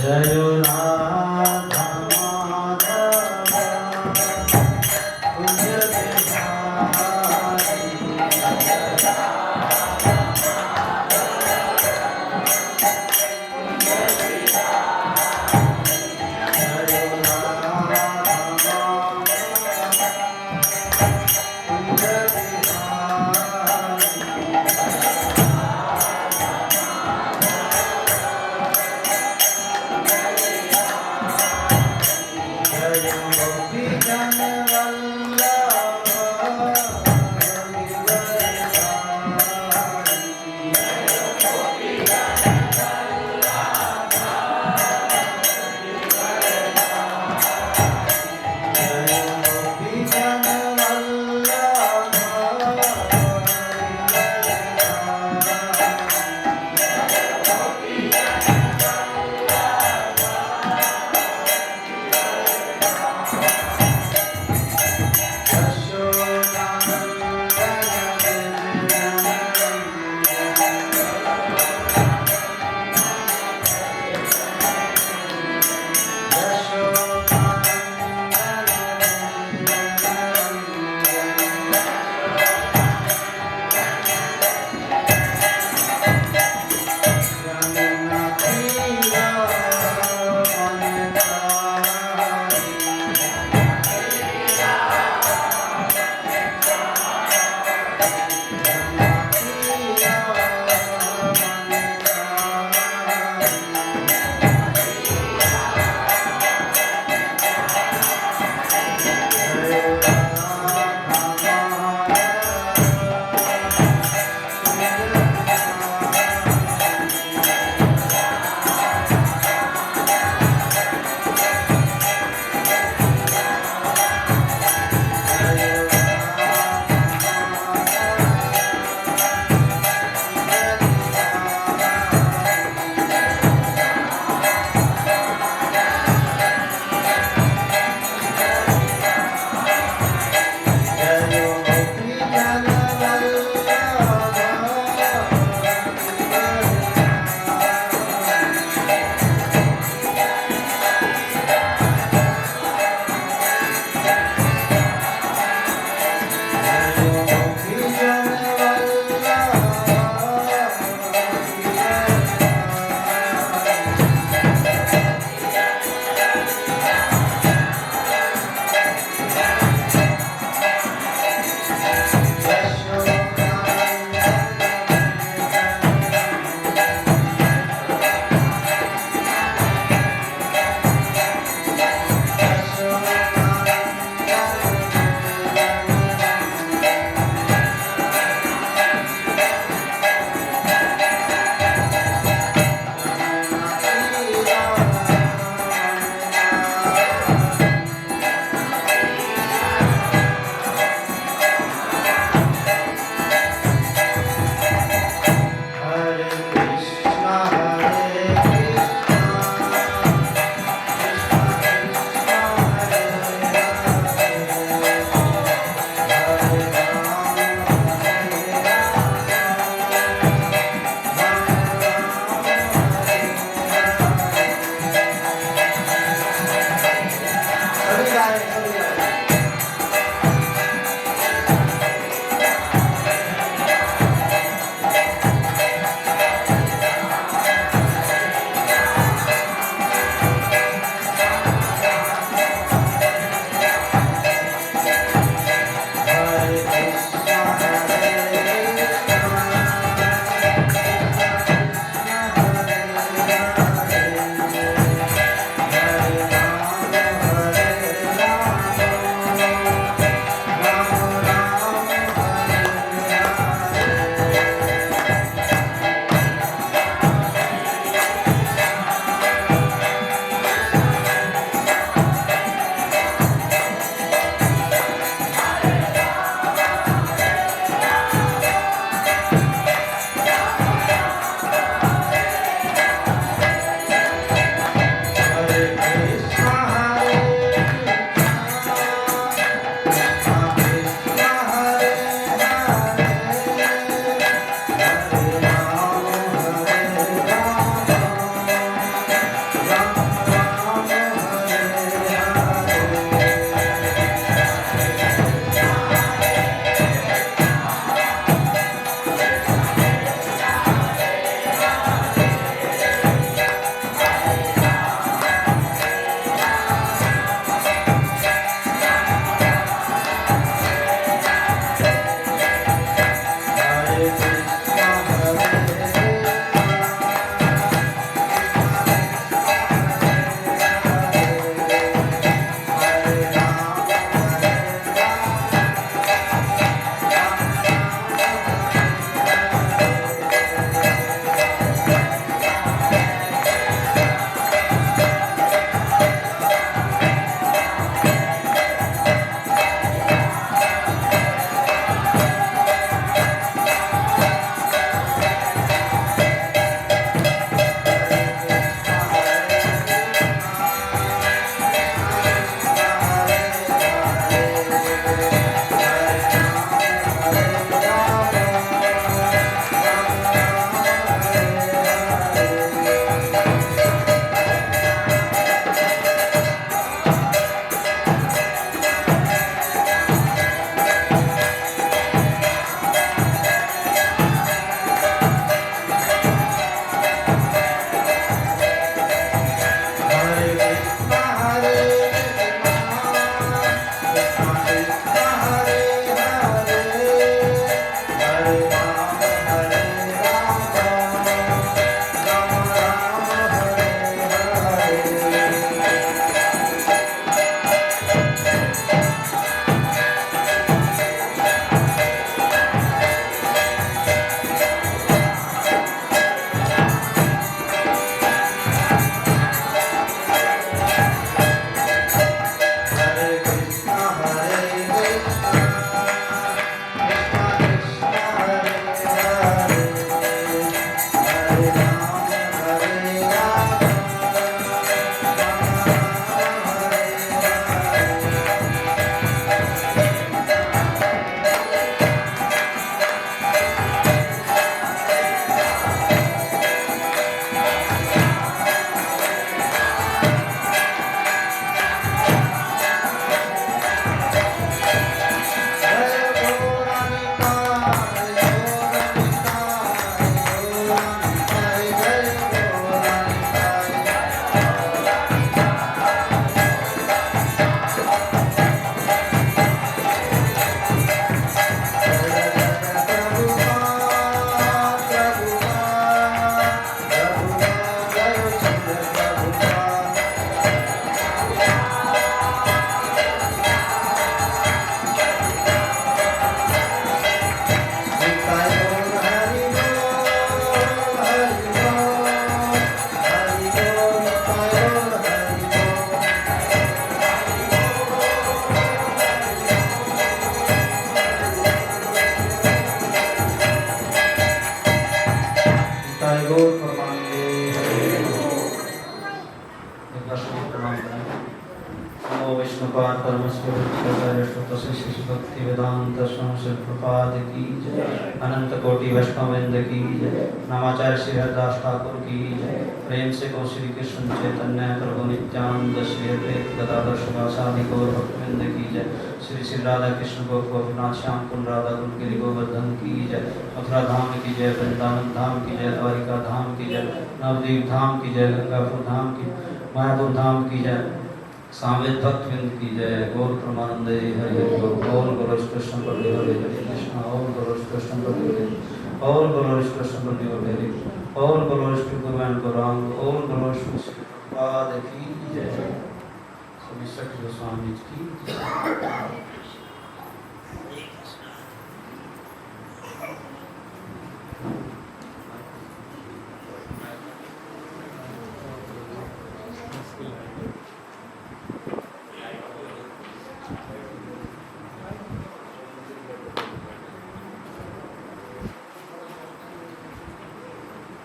जयो राधा माधव कुंज बिहारी अनंत कोटि वैष्णववृंद की जय। नामाचार्य श्री हरिदास ठाकुर की जय। प्रेम से को श्री कृष्ण चैतन्य प्रभु नित्यानंद श्री अद्वैत गदाधर शिवासादि गौर भक्तवृंद की जय। श्री श्री राधा कृष्ण गोपीनाथ श्याम कुंड राधा कुंड गिरि गोवर्धन की जय। मथुरा धाम की जय, वृंदावन धाम की जय, द्वारिका धाम की जय, नवद्वीप धाम की जय, गंगापुर धाम की, मायापुर धाम की जय, सावेद भक्तवृंद की जय। गौर प्रमानंदे हरि बोल। गौर कृष्ण बलदेव हरे कृष्ण। और गौर कृष्ण बलदेव और गौर कृष्ण बलदेव हरे और गौर श्री गुरुवान गौरांग और गौर श्री पाद की जय। सभी सखी गोस्वामी की जय।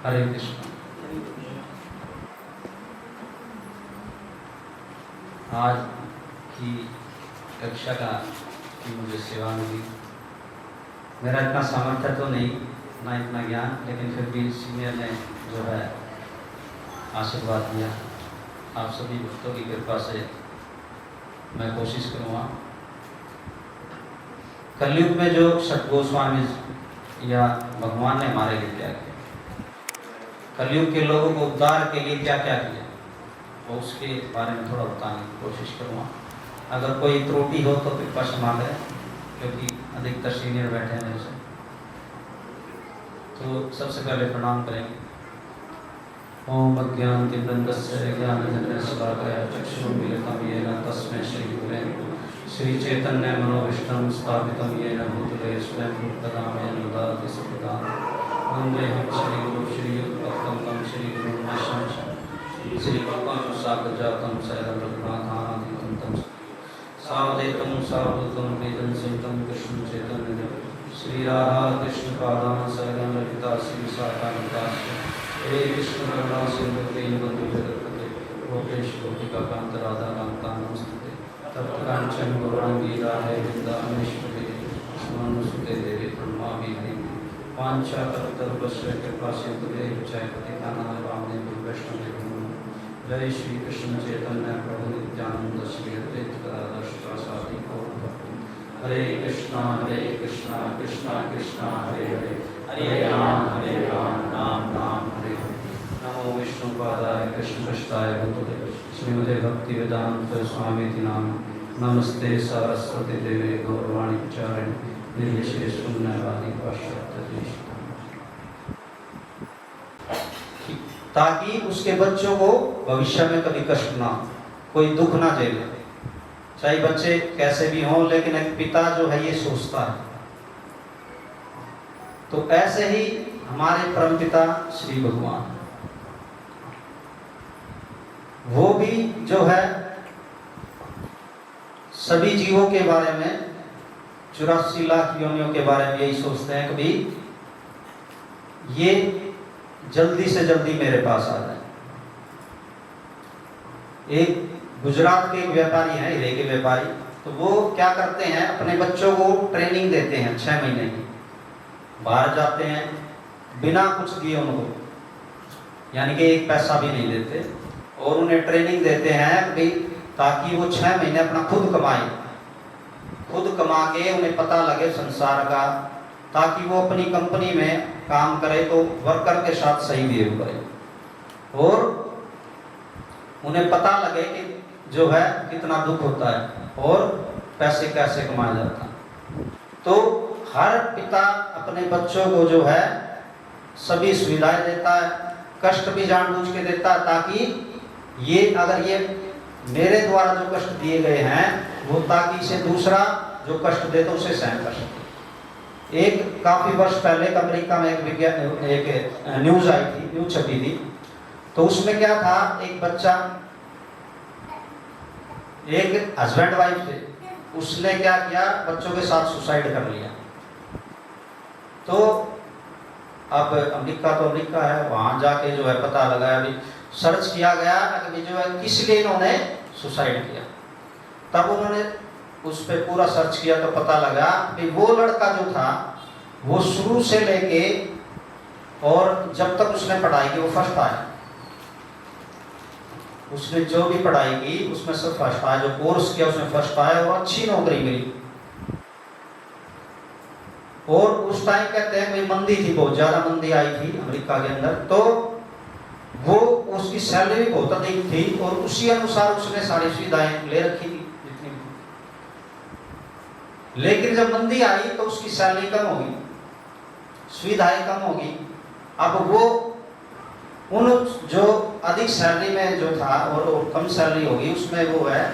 हरे कृष्ण। आज की कक्षा का की मुझे सेवा मिली। मेरा इतना सामर्थ्य तो नहीं, ना इतना ज्ञान, लेकिन फिर भी सीनियर ने जो है आशीर्वाद दिया। आप सभी भक्तों की कृपा से मैं कोशिश करूँगा। कलयुग में जो षट गोस्वामी या भगवान ने हमारे लिए क्या किया, कलयुग के लोगों को उद्धार के लिए क्या क्या किया, तो उसके बारे में थोड़ा बताने की कोशिश करूँगा। अगर कोई त्रुटि हो तो कृपा क्षमा करें, क्योंकि अधिकतर सीनियर बैठे हैं मेरे से। तो सबसे पहले प्रणाम करेंगे। ओम अज्ञानतिमिरन्धस्य ज्ञानञ्जनशलाकया चक्षुरुन्मीलितं येन तस्मै श्रीगुरवे श्री चैतन्य मनोभीष्टं स्थापितं येन भूतले स्वयं रूपकदामेन ददाति सुखदां वन्देऽहं श्रीगुरुं श्रीयुक्तं श्रीगुरुं वैष्णवं श्रीकृपानुसागरजातं सैलं रघुनाथानादितं तं सावधेतं सावधूतं वेदं संहितं कृष्णं चैतन्यदेवं श्री राधा कृष्ण पादान सैलं ललिता श्री साकान्तास्य हे कृष्ण करुणा सिंधु दीनबंधु जगत्पते गोपेश गोपिका कांत राधा कांता नमस्ते तप्त कांचन गौरांगी राधे वृंदावनेश्वरी कृष्णानुसुते देवी प्रणमामि हरिं वाञ्छाकल्पतरुभ्यश्च कृपा सिन्धुभ्यैव च पतितानां पावनेभ्यो वैष्णवेभ्यो नमः। जय श्री कृष्ण चैतन्य प्रभु नित्यानंद श्री अद्वैत गदाधर श्रीवासादि गौरभक्तों। हरे कृष्णा कृष्णा कृष्णा हरे हरे हरे राम राम राम हरे हरे। नमो विष्णुपादाय कृष्णपृष्ठाय भूतले श्रीमते भक्तिवेदांत स्वामीति नामिने नमस्ते सरस्वती देवे गौरवाणी प्रचारिणे निर्विशेष शून्यवादी पाश्चात्य। ताकि उसके बच्चों को भविष्य में कभी कष्ट ना, कोई दुख ना झेले। चाहे बच्चे कैसे भी हों, लेकिन एक पिता जो है ये सोचता है। तो ऐसे ही हमारे परमपिता श्री भगवान, वो भी जो है सभी जीवों के बारे में, 84 लाख योनियों के बारे में यही सोचते हैं कभी ये जल्दी से जल्दी मेरे पास आ जाए। एक गुजरात के एक व्यापारी हैं, हीरे के व्यापारी, तो वो क्या करते हैं, अपने बच्चों को ट्रेनिंग देते हैं 6 महीने की। बाहर जाते हैं बिना कुछ दिए उनको, यानी कि एक पैसा भी नहीं देते, और उन्हें ट्रेनिंग देते हैं भी ताकि वो 6 महीने अपना खुद कमाए, खुद कमा के उन्हें पता लगे संसार का, ताकि वो अपनी कंपनी में काम करे तो वर्कर के साथ सही बिहेव करे, और उन्हें पता लगे कि जो है कितना दुख होता है और पैसे कैसे कमाया जाता है। तो हर पिता अपने बच्चों को जो है सभी सुविधाएं देता है, कष्ट भी जानबूझ के देता है, ताकि ये अगर ये मेरे द्वारा जो कष्ट दिए गए हैं वो, ताकि इसे दूसरा जो कष्ट दे तो उसे सहन कर सके। एक काफी वर्ष पहले अमेरिका में एक न्यूज आई थी, न्यूज छपी थी, तो उसमें क्या था, एक बच्चा, एक हस्बैंड वाइफ थे, उसने क्या किया, बच्चों के साथ सुसाइड कर लिया। तो अब अमेरिका तो अमेरिका है, वहां जाके जो है पता लगाया, अभी सर्च किया गया कि जो है किस लिए इन्होंने सुसाइड किया। तब उन्होंने उस पर पूरा सर्च किया तो पता लगा कि वो लड़का जो था वो शुरू से लेके और जब तक उसने पढ़ाई की वो फर्स्ट आया, उसने जो भी पढ़ाई की उसमें सब फर्स्ट आया, जो कोर्स किया उसमें फर्स्ट आया और अच्छी नौकरी मिली। और उस टाइम कहते हैं कोई मंदी थी, बहुत ज्यादा मंदी आई थी अमेरिका के अंदर, तो वो उसकी सैलरी बहुत अधिक थी और उसी अनुसार उसने सारी सुविधाएं ले रखी थी जितनी भी। लेकिन जब मंदी आई तो उसकी सैलरी कम होगी, सुविधाएं कम होगी। अब वो उन जो अधिक सैलरी में जो था और कम सैलरी होगी उसमें वो है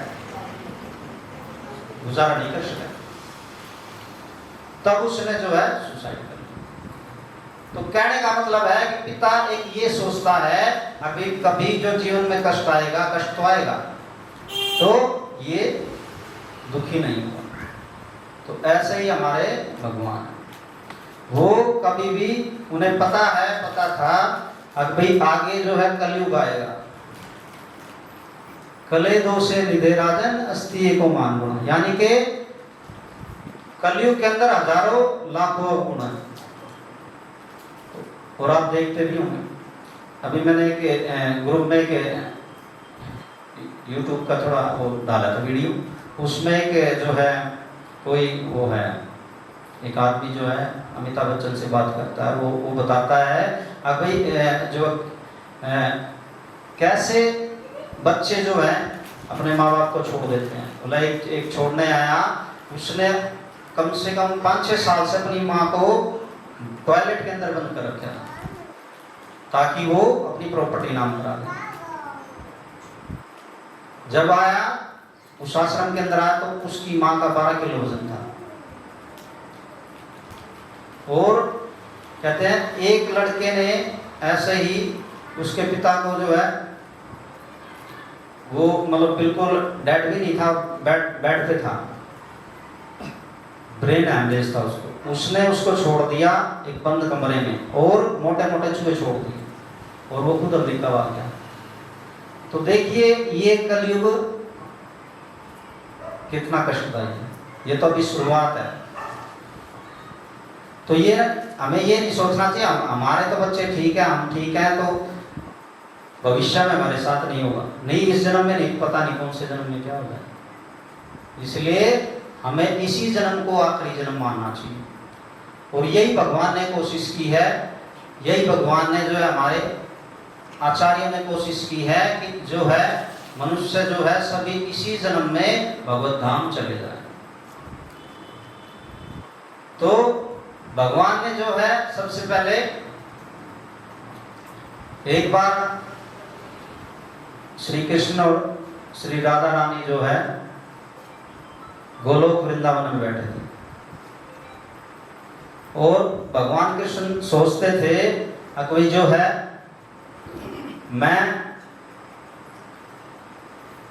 गुजारा नहीं कर सका, तब उसने जो है सुसाइड कर लिया। तो कहने का मतलब है कि पिता एक ये सोचता है अभी कभी जो जीवन में कष्ट आएगा, कष्ट तो आएगा, तो ये दुखी नहीं होगा। तो ऐसे ही हमारे भगवान, वो कभी भी उन्हें पता था अब भाई आगे जो है कलयुग आएगा, कले दो से निधे राजन अस्ति एको मान गुण, यानी के कलयुग के अंदर हजारों लाखों गुण है। और आप देखते भी होंगे, अभी मैंने एक ग्रुप में एक यूट्यूब का थोड़ा वो डाला था वीडियो, उसमें एक जो है कोई वो है एक आदमी जो है अमिताभ बच्चन से बात करता है, वो बताता है अभी जो कैसे बच्चे जो है अपने माँ बाप को छोड़ देते हैं। बोला एक छोड़ने आया, उसने कम से कम 5-6 साल से अपनी माँ को टॉयलेट के अंदर बंद कर रखा ताकि वो अपनी प्रॉपर्टी नाम करा ले। जब आया उस आश्रम के अंदर आया तो उसकी मां का 12 किलो वजन था। और कहते हैं एक लड़के ने ऐसे ही उसके पिता को जो है वो मतलब बिल्कुल डेड भी नहीं था, बेड पे था, ब्रेन हैमरेज था उसको, उसने उसको छोड़ दिया एक बंद कमरे में और मोटे मोटे चूहे छोड़ दिए और वो खुद अमेरिका आ गया। तो देखिए ये कलयुग कितना कष्टदायी है। ये तो अभी शुरुआत है। तो ये हमें ये नहीं सोचना चाहिए हमारे तो बच्चे ठीक है, हम ठीक है, तो भविष्य में हमारे साथ नहीं होगा। नहीं, इस जन्म में नहीं, पता नहीं कौन से जन्म में क्या होगा। इसलिए हमें इसी जन्म को आखिरी जन्म मानना चाहिए। और यही भगवान ने कोशिश की है, यही भगवान ने जो है हमारे आचार्यों ने कोशिश की है कि जो है मनुष्य जो है सभी इसी जन्म में भगवत धाम चले जाए। तो भगवान ने जो है सबसे पहले एक बार श्री कृष्ण और श्री राधा रानी जो है गोलोक वृंदावन में बैठे थे और भगवान कृष्ण सोचते थे कोई जो है मैं,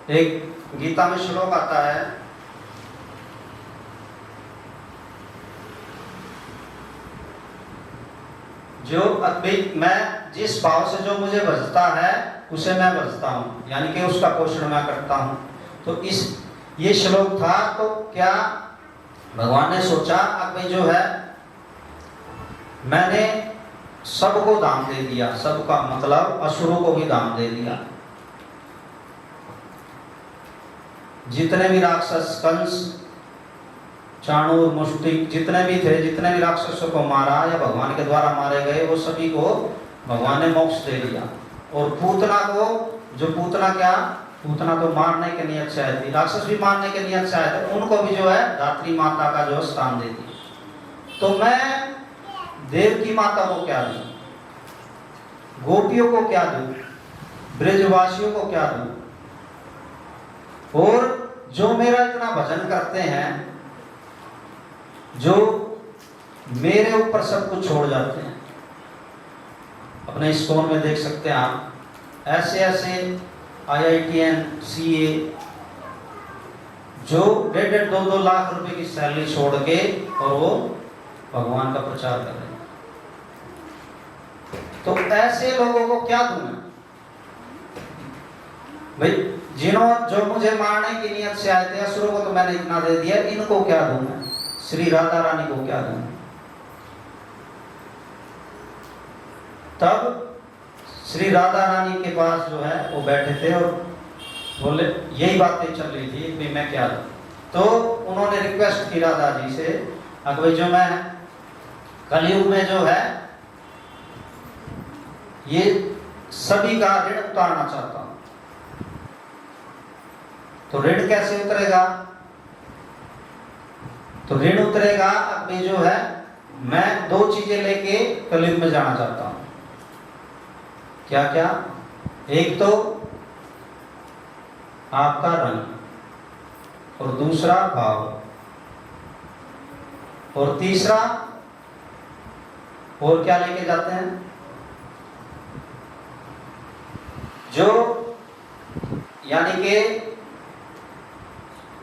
एक गीता में श्लोक आता है, जो मैं जिस भाव से जो मुझे भजता है उसे मैं भजता हूँ, यानी कि उसका पोषण मैं करता हूँ। तो इस ये श्लोक था। तो क्या भगवान ने सोचा अब भाई जो है मैंने सबको दाम दे दिया, सबका मतलब असुरों को भी दाम दे दिया, जितने भी राक्षस कंस चाणूर मुष्टिक जितने भी थे, जितने भी राक्षसों को मारा या भगवान के द्वारा मारे गए, वो सभी को भगवान ने मोक्ष दे दिया। और पूतना को, जो पूतना क्या, पूतना तो मारने के नियत से आई थी, राक्षस भी मारने के नियत से आए थे, उनको भी जो है धात्री माता का जो स्थान दे दिया। तो मैं देव की माता को क्या दूं, गोपियों को क्या दूं, ब्रजवासियों को क्या दूं, और जो मेरा इतना भजन करते हैं, जो मेरे ऊपर सब कुछ छोड़ जाते हैं। अपने इस्कॉन में देख सकते हैं आप, ऐसे ऐसे IITN CA जो 1.5-2 लाख रुपए की सैलरी छोड़ के और वो भगवान का प्रचार कर रहे हैं। तो ऐसे लोगों को क्या दूं मैं भाई, जो मुझे मारने की नियत से आए थे, असुरों को तो मैंने इतना दे दिया, इनको क्या दूं मैं, श्री राधा रानी को क्या दूं। तब श्री राधा रानी के पास जो है वो बैठे थे और बोले, यही बातें चल रही थी कि मैं क्या दूं। तो उन्होंने रिक्वेस्ट की राधा जी से, अगर जो मैं कलयुग में जो है ये सभी का ऋण उतारना चाहता हूं। तो ऋण कैसे उतरेगा, तो ऋण उतरेगा अब जो है मैं 2 चीजें लेके कलयुग में जाना चाहता हूं। क्या क्या, एक तो आपका रंग और दूसरा भाव और तीसरा और क्या लेके जाते हैं, जो यानी कि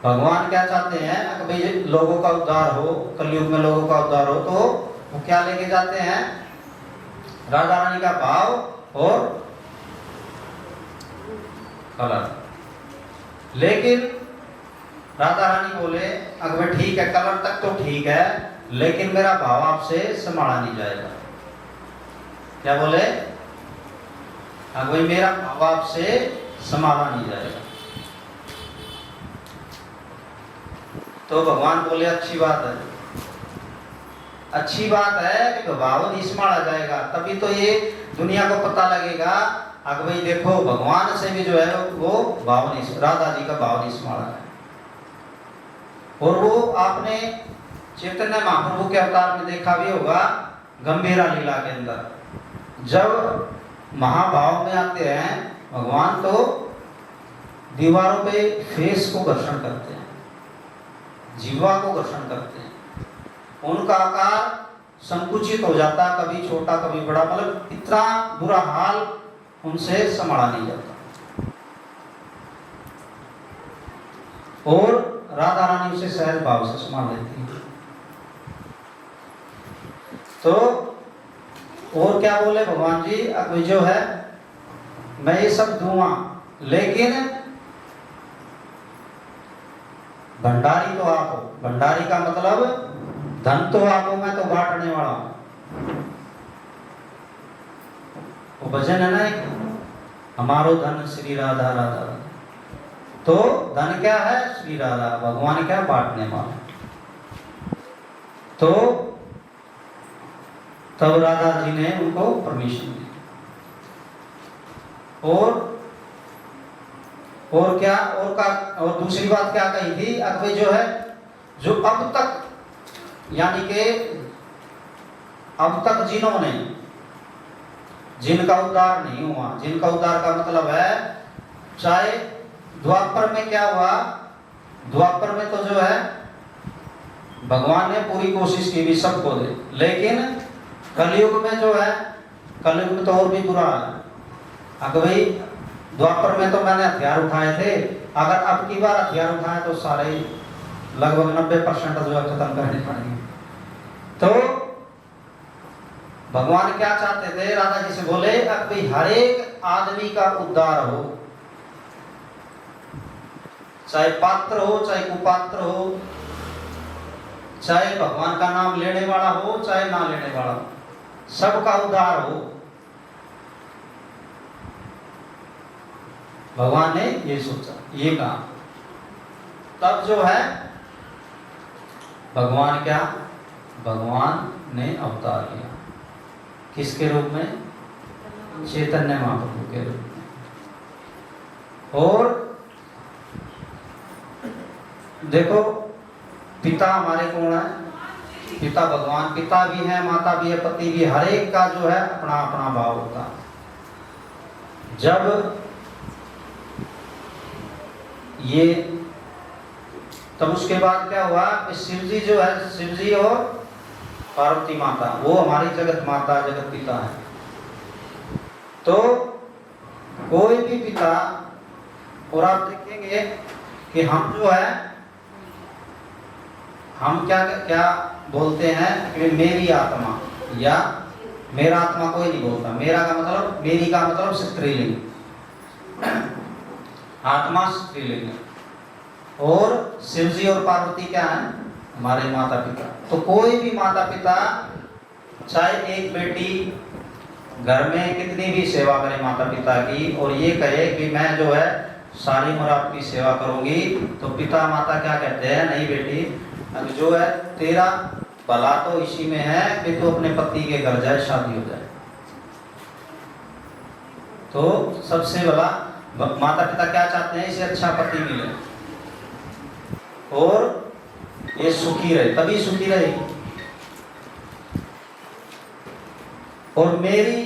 भगवान क्या चाहते हैं कि भाई लोगों का उद्धार हो, कलयुग में लोगों का उद्धार हो, तो वो क्या लेके जाते हैं, राधा रानी का भाव और कलर। लेकिन राधा रानी बोले, अगर ठीक है कलर तक तो ठीक है, लेकिन मेरा भाव आपसे संभाला नहीं जाएगा। क्या बोले, अगर मेरा भाव आपसे संभाला नहीं जाएगा। तो भगवान बोले, अच्छी बात है, अच्छी बात है कि भाव नहीं संभाला जाएगा, तभी तो ये दुनिया को पता लगेगा अगर भाई देखो भगवान से भी जो है वो भाव नहीं, राधा जी का भाव नहीं संभाला है। और वो आपने चैतन्य महाप्रभु के अवतार में देखा भी होगा गंभीरा लीला के अंदर जब महाभाव में आते हैं भगवान, तो दीवारों पे फेस को घर्षण करते हैं, जीवा को घर्षण करते हैं, उनका आकार संकुचित हो जाता, कभी छोटा कभी बड़ा, मतलब इतना बुरा हाल उनसे संभाला नहीं जाता। और राधा रानी उसे सहज भाव से संभाल लेती है। तो और क्या बोले भगवान जी, अब जो है मैं ये सब दूंगा, लेकिन भंडारी तो आप हो। भंडारी का मतलब धन तो आप हो, मैं तो बांटने वाला हूं। वो भजन है ना एक, हमारो धन श्री राधा राधा। तो धन क्या है? श्री राधा। भगवान क्या? बांटने वाला। तो तब राधा जी ने उनको परमिशन दी। और क्या और दूसरी बात क्या कही थी? अब जो है, जो अब तक यानी कि अब तक जिन्होंने, जिनका उद्धार नहीं हुआ, जिनका उद्धार का मतलब है, चाहे द्वापर में क्या हुआ, द्वापर में तो जो है भगवान ने पूरी कोशिश की भी सबको दे, लेकिन कलयुग में जो है, कलयुग में तो और भी बुरा है। अगर भाई द्वापर में तो मैंने हथियार उठाए थे, अगर अब की बार हथियार उठाए तो सारे लगभग 90% जो है खत्म करने पड़ेंगे। तो भगवान क्या चाहते थे? राधा जी से बोले, अब भाई हर एक आदमी का उद्धार हो, चाहे पात्र हो चाहे कुपात्र हो, चाहे भगवान का नाम लेने वाला हो चाहे ना लेने वाला हो, सबका उद्धार हो। भगवान ने ये सोचा, ये कहा। तब जो है भगवान क्या, भगवान ने अवतार लिया। किसके रूप में? चैतन्य महाप्रभु के रूप में। और देखो, पिता हमारे कौन है? पिता भगवान। पिता भी है, माता भी है, पति भी, हर एक का जो है अपना अपना भाव होता है। जब ये तब उसके बाद क्या हुआ? शिव जी जो है, शिव जी और पार्वती माता, वो हमारी जगत माता, जगत पिता है। तो कोई भी पिता, और आप देखेंगे कि हम जो है, हम क्या क्या बोलते हैं कि मेरी आत्मा या मेरा आत्मा, कोई नहीं बोलता। मेरा का मतलब, मेरी का मतलब स्त्रीलिंग, आत्मा स्त्रीलिंग। और शिव जी और पार्वती क्या है? हमारे माता पिता। तो कोई भी माता पिता, चाहे एक बेटी घर में कितनी भी सेवा करे माता पिता की, और ये कहे कि मैं जो है सारी उम्र आपकी सेवा करूंगी, तो पिता माता क्या कहते हैं? नहीं बेटी, अब जो है तेरा भला तो इसी में है कि तू अपने पति के घर जाए, शादी हो जाए। तो सबसे बड़ा माता पिता क्या चाहते हैं? इसे अच्छा पति मिले और ये सुखी रहे, तभी सुखी रहेगी। और मेरी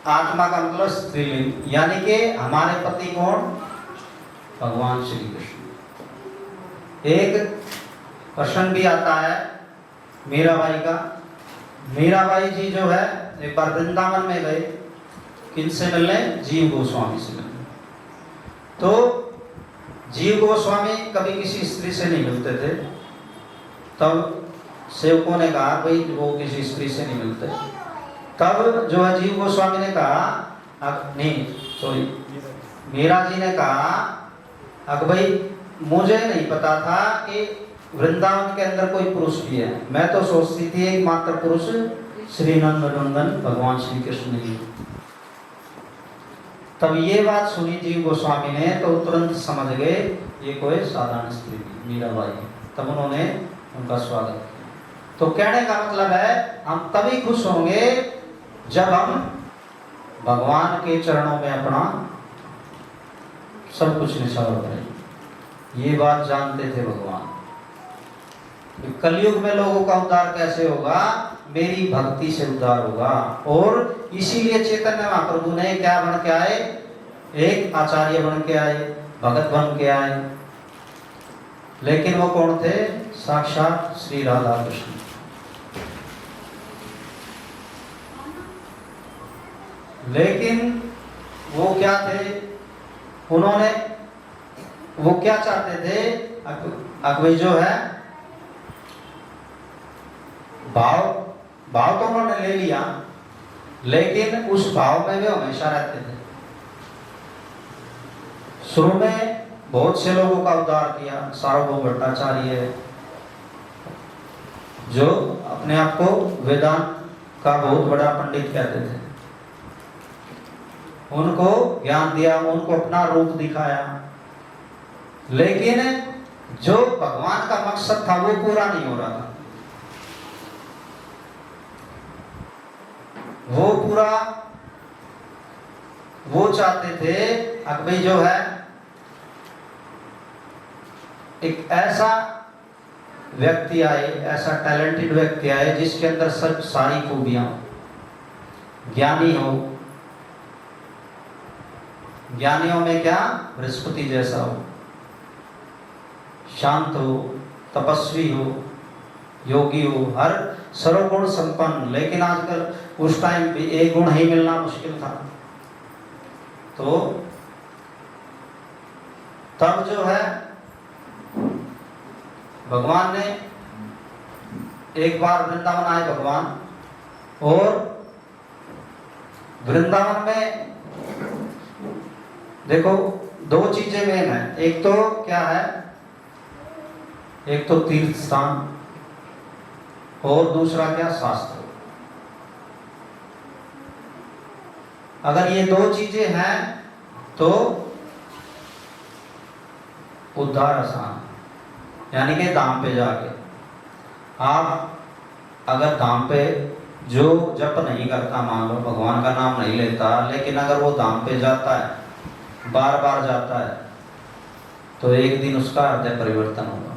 आत्मा का मतलब स्त्रीलिंग, यानी कि हमारे पति कौन? भगवान श्री कृष्ण। एक प्रश्न भी आता है मीराबाई का। मीराबाई जी जो है एक बार वृंदावन में गए, किनसे मिलने? जीव गोस्वामी से मिलने। तो जीव गोस्वामी कभी किसी स्त्री से नहीं मिलते थे। तब सेवकों ने कहा भाई वो किसी स्त्री से नहीं मिलते। तब जो है जीव गोस्वामी ने कहा, नहीं सॉरी, मीरा जी ने कहा, अब भाई मुझे नहीं पता था कि वृंदावन के अंदर कोई पुरुष भी है। मैं तो सोचती थी एक मात्र पुरुष श्री नंदन भगवान श्री कृष्ण ही। तब ये बात सुनी जीव गोस्वामी ने, तो तुरंत समझ गए ये कोई साधारण स्त्री थी, मीराबाई। तब उन्होंने उनका स्वागत किया। तो कहने का मतलब है, हम तभी खुश होंगे जब हम भगवान के चरणों में अपना सब कुछ निछावर करें। ये बात जानते थे भगवान। कलयुग में लोगों का उद्धार कैसे होगा? मेरी भक्ति से उद्धार होगा। और इसीलिए चैतन्य महाप्रभु ने क्या बन के आए, एक आचार्य बन के आए, भगत बन के आए। लेकिन वो कौन थे? साक्षात श्री राधा कृष्ण। लेकिन वो क्या थे, उन्होंने वो क्या चाहते थे, अकबरी जो है भाव तो उन्होंने ले लिया, लेकिन उस भाव में वे हमेशा रहते थे। शुरू में बहुत से लोगों का उद्धार किया। सार्वभौम भट्टाचार्य जो अपने आप को वेदांत का बहुत बड़ा पंडित कहते थे, उनको ज्ञान दिया, उनको अपना रूप दिखाया। लेकिन जो भगवान का मकसद था वो पूरा नहीं हो रहा था। वो चाहते थे अकबरी जो है एक ऐसा व्यक्ति आए, ऐसा टैलेंटेड व्यक्ति आए जिसके अंदर सब सारी खूबियां, ज्ञानी हो, ज्ञानियों में क्या बृहस्पति जैसा हो, शांत हो, तपस्वी हो, योगी हो, हर सर्वगुण संपन्न। लेकिन आजकल उस टाइम भी एक गुण ही मिलना मुश्किल था। तो तब जो है भगवान ने एक बार वृंदावन आए भगवान, और वृंदावन में देखो दो चीजें मेन है। एक तो क्या है, एक तो तीर्थ स्थान, और दूसरा क्या, शास्त्र। अगर ये दो चीजें हैं तो उद्धार आसान। यानी कि धाम पे जाके आप अगर धाम पे जो जप नहीं करता, मान लो भगवान का नाम नहीं लेता, लेकिन अगर वो धाम पे जाता है, बार बार जाता है, तो एक दिन उसका हृदय परिवर्तन होगा।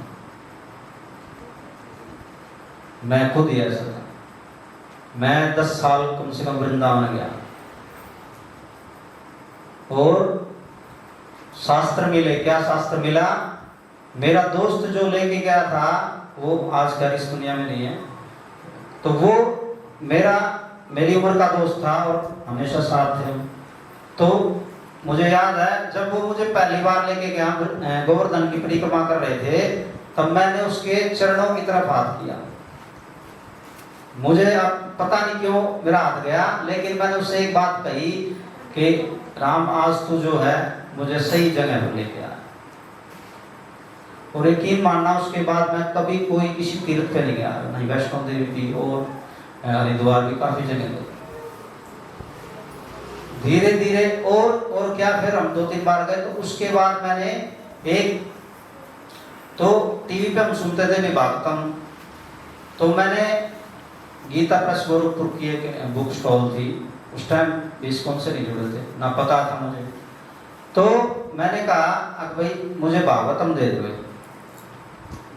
मैं खुद ही ऐसा था। मैं 10 साल कम से कम वृंदावन गया, और शास्त्र मिले। क्या शास्त्र मिला? मेरा दोस्त जो लेके गया था वो आजकल इस दुनिया में नहीं है, तो वो मेरी उम्र का दोस्त था और हमेशा साथ थे। तो मुझे याद है जब वो मुझे पहली बार लेके गया, गोवर्धन की परिक्रमा कर रहे थे, तब मैंने उसके चरणों की तरफ हाथ किया। मुझे अब पता नहीं क्यों मेरा हाथ गया, लेकिन मैंने उससे एक बात कही कि राम, आज तू जो है मुझे सही जगह पर लेके आया। और यकीन मानना, उसके बाद मैं कभी कोई किसी तीर्थ पे नहीं गया, नहीं वैष्णो देवी भी और हरिद्वार भी, काफी जगह गए। धीरे धीरे और क्या, फिर हम 2-3 बार गए। तो उसके बाद मैंने एक तो टीवी पे हम सुनते थे विभागतम, तो मैंने गीता प्रेस गोरखपुर की एक बुक स्टॉल थी। उस टाइम ISKCON से नहीं जुड़े थे, ना पता था मुझे। तो मैंने कहा अब भाई मुझे भागवतम दे दो।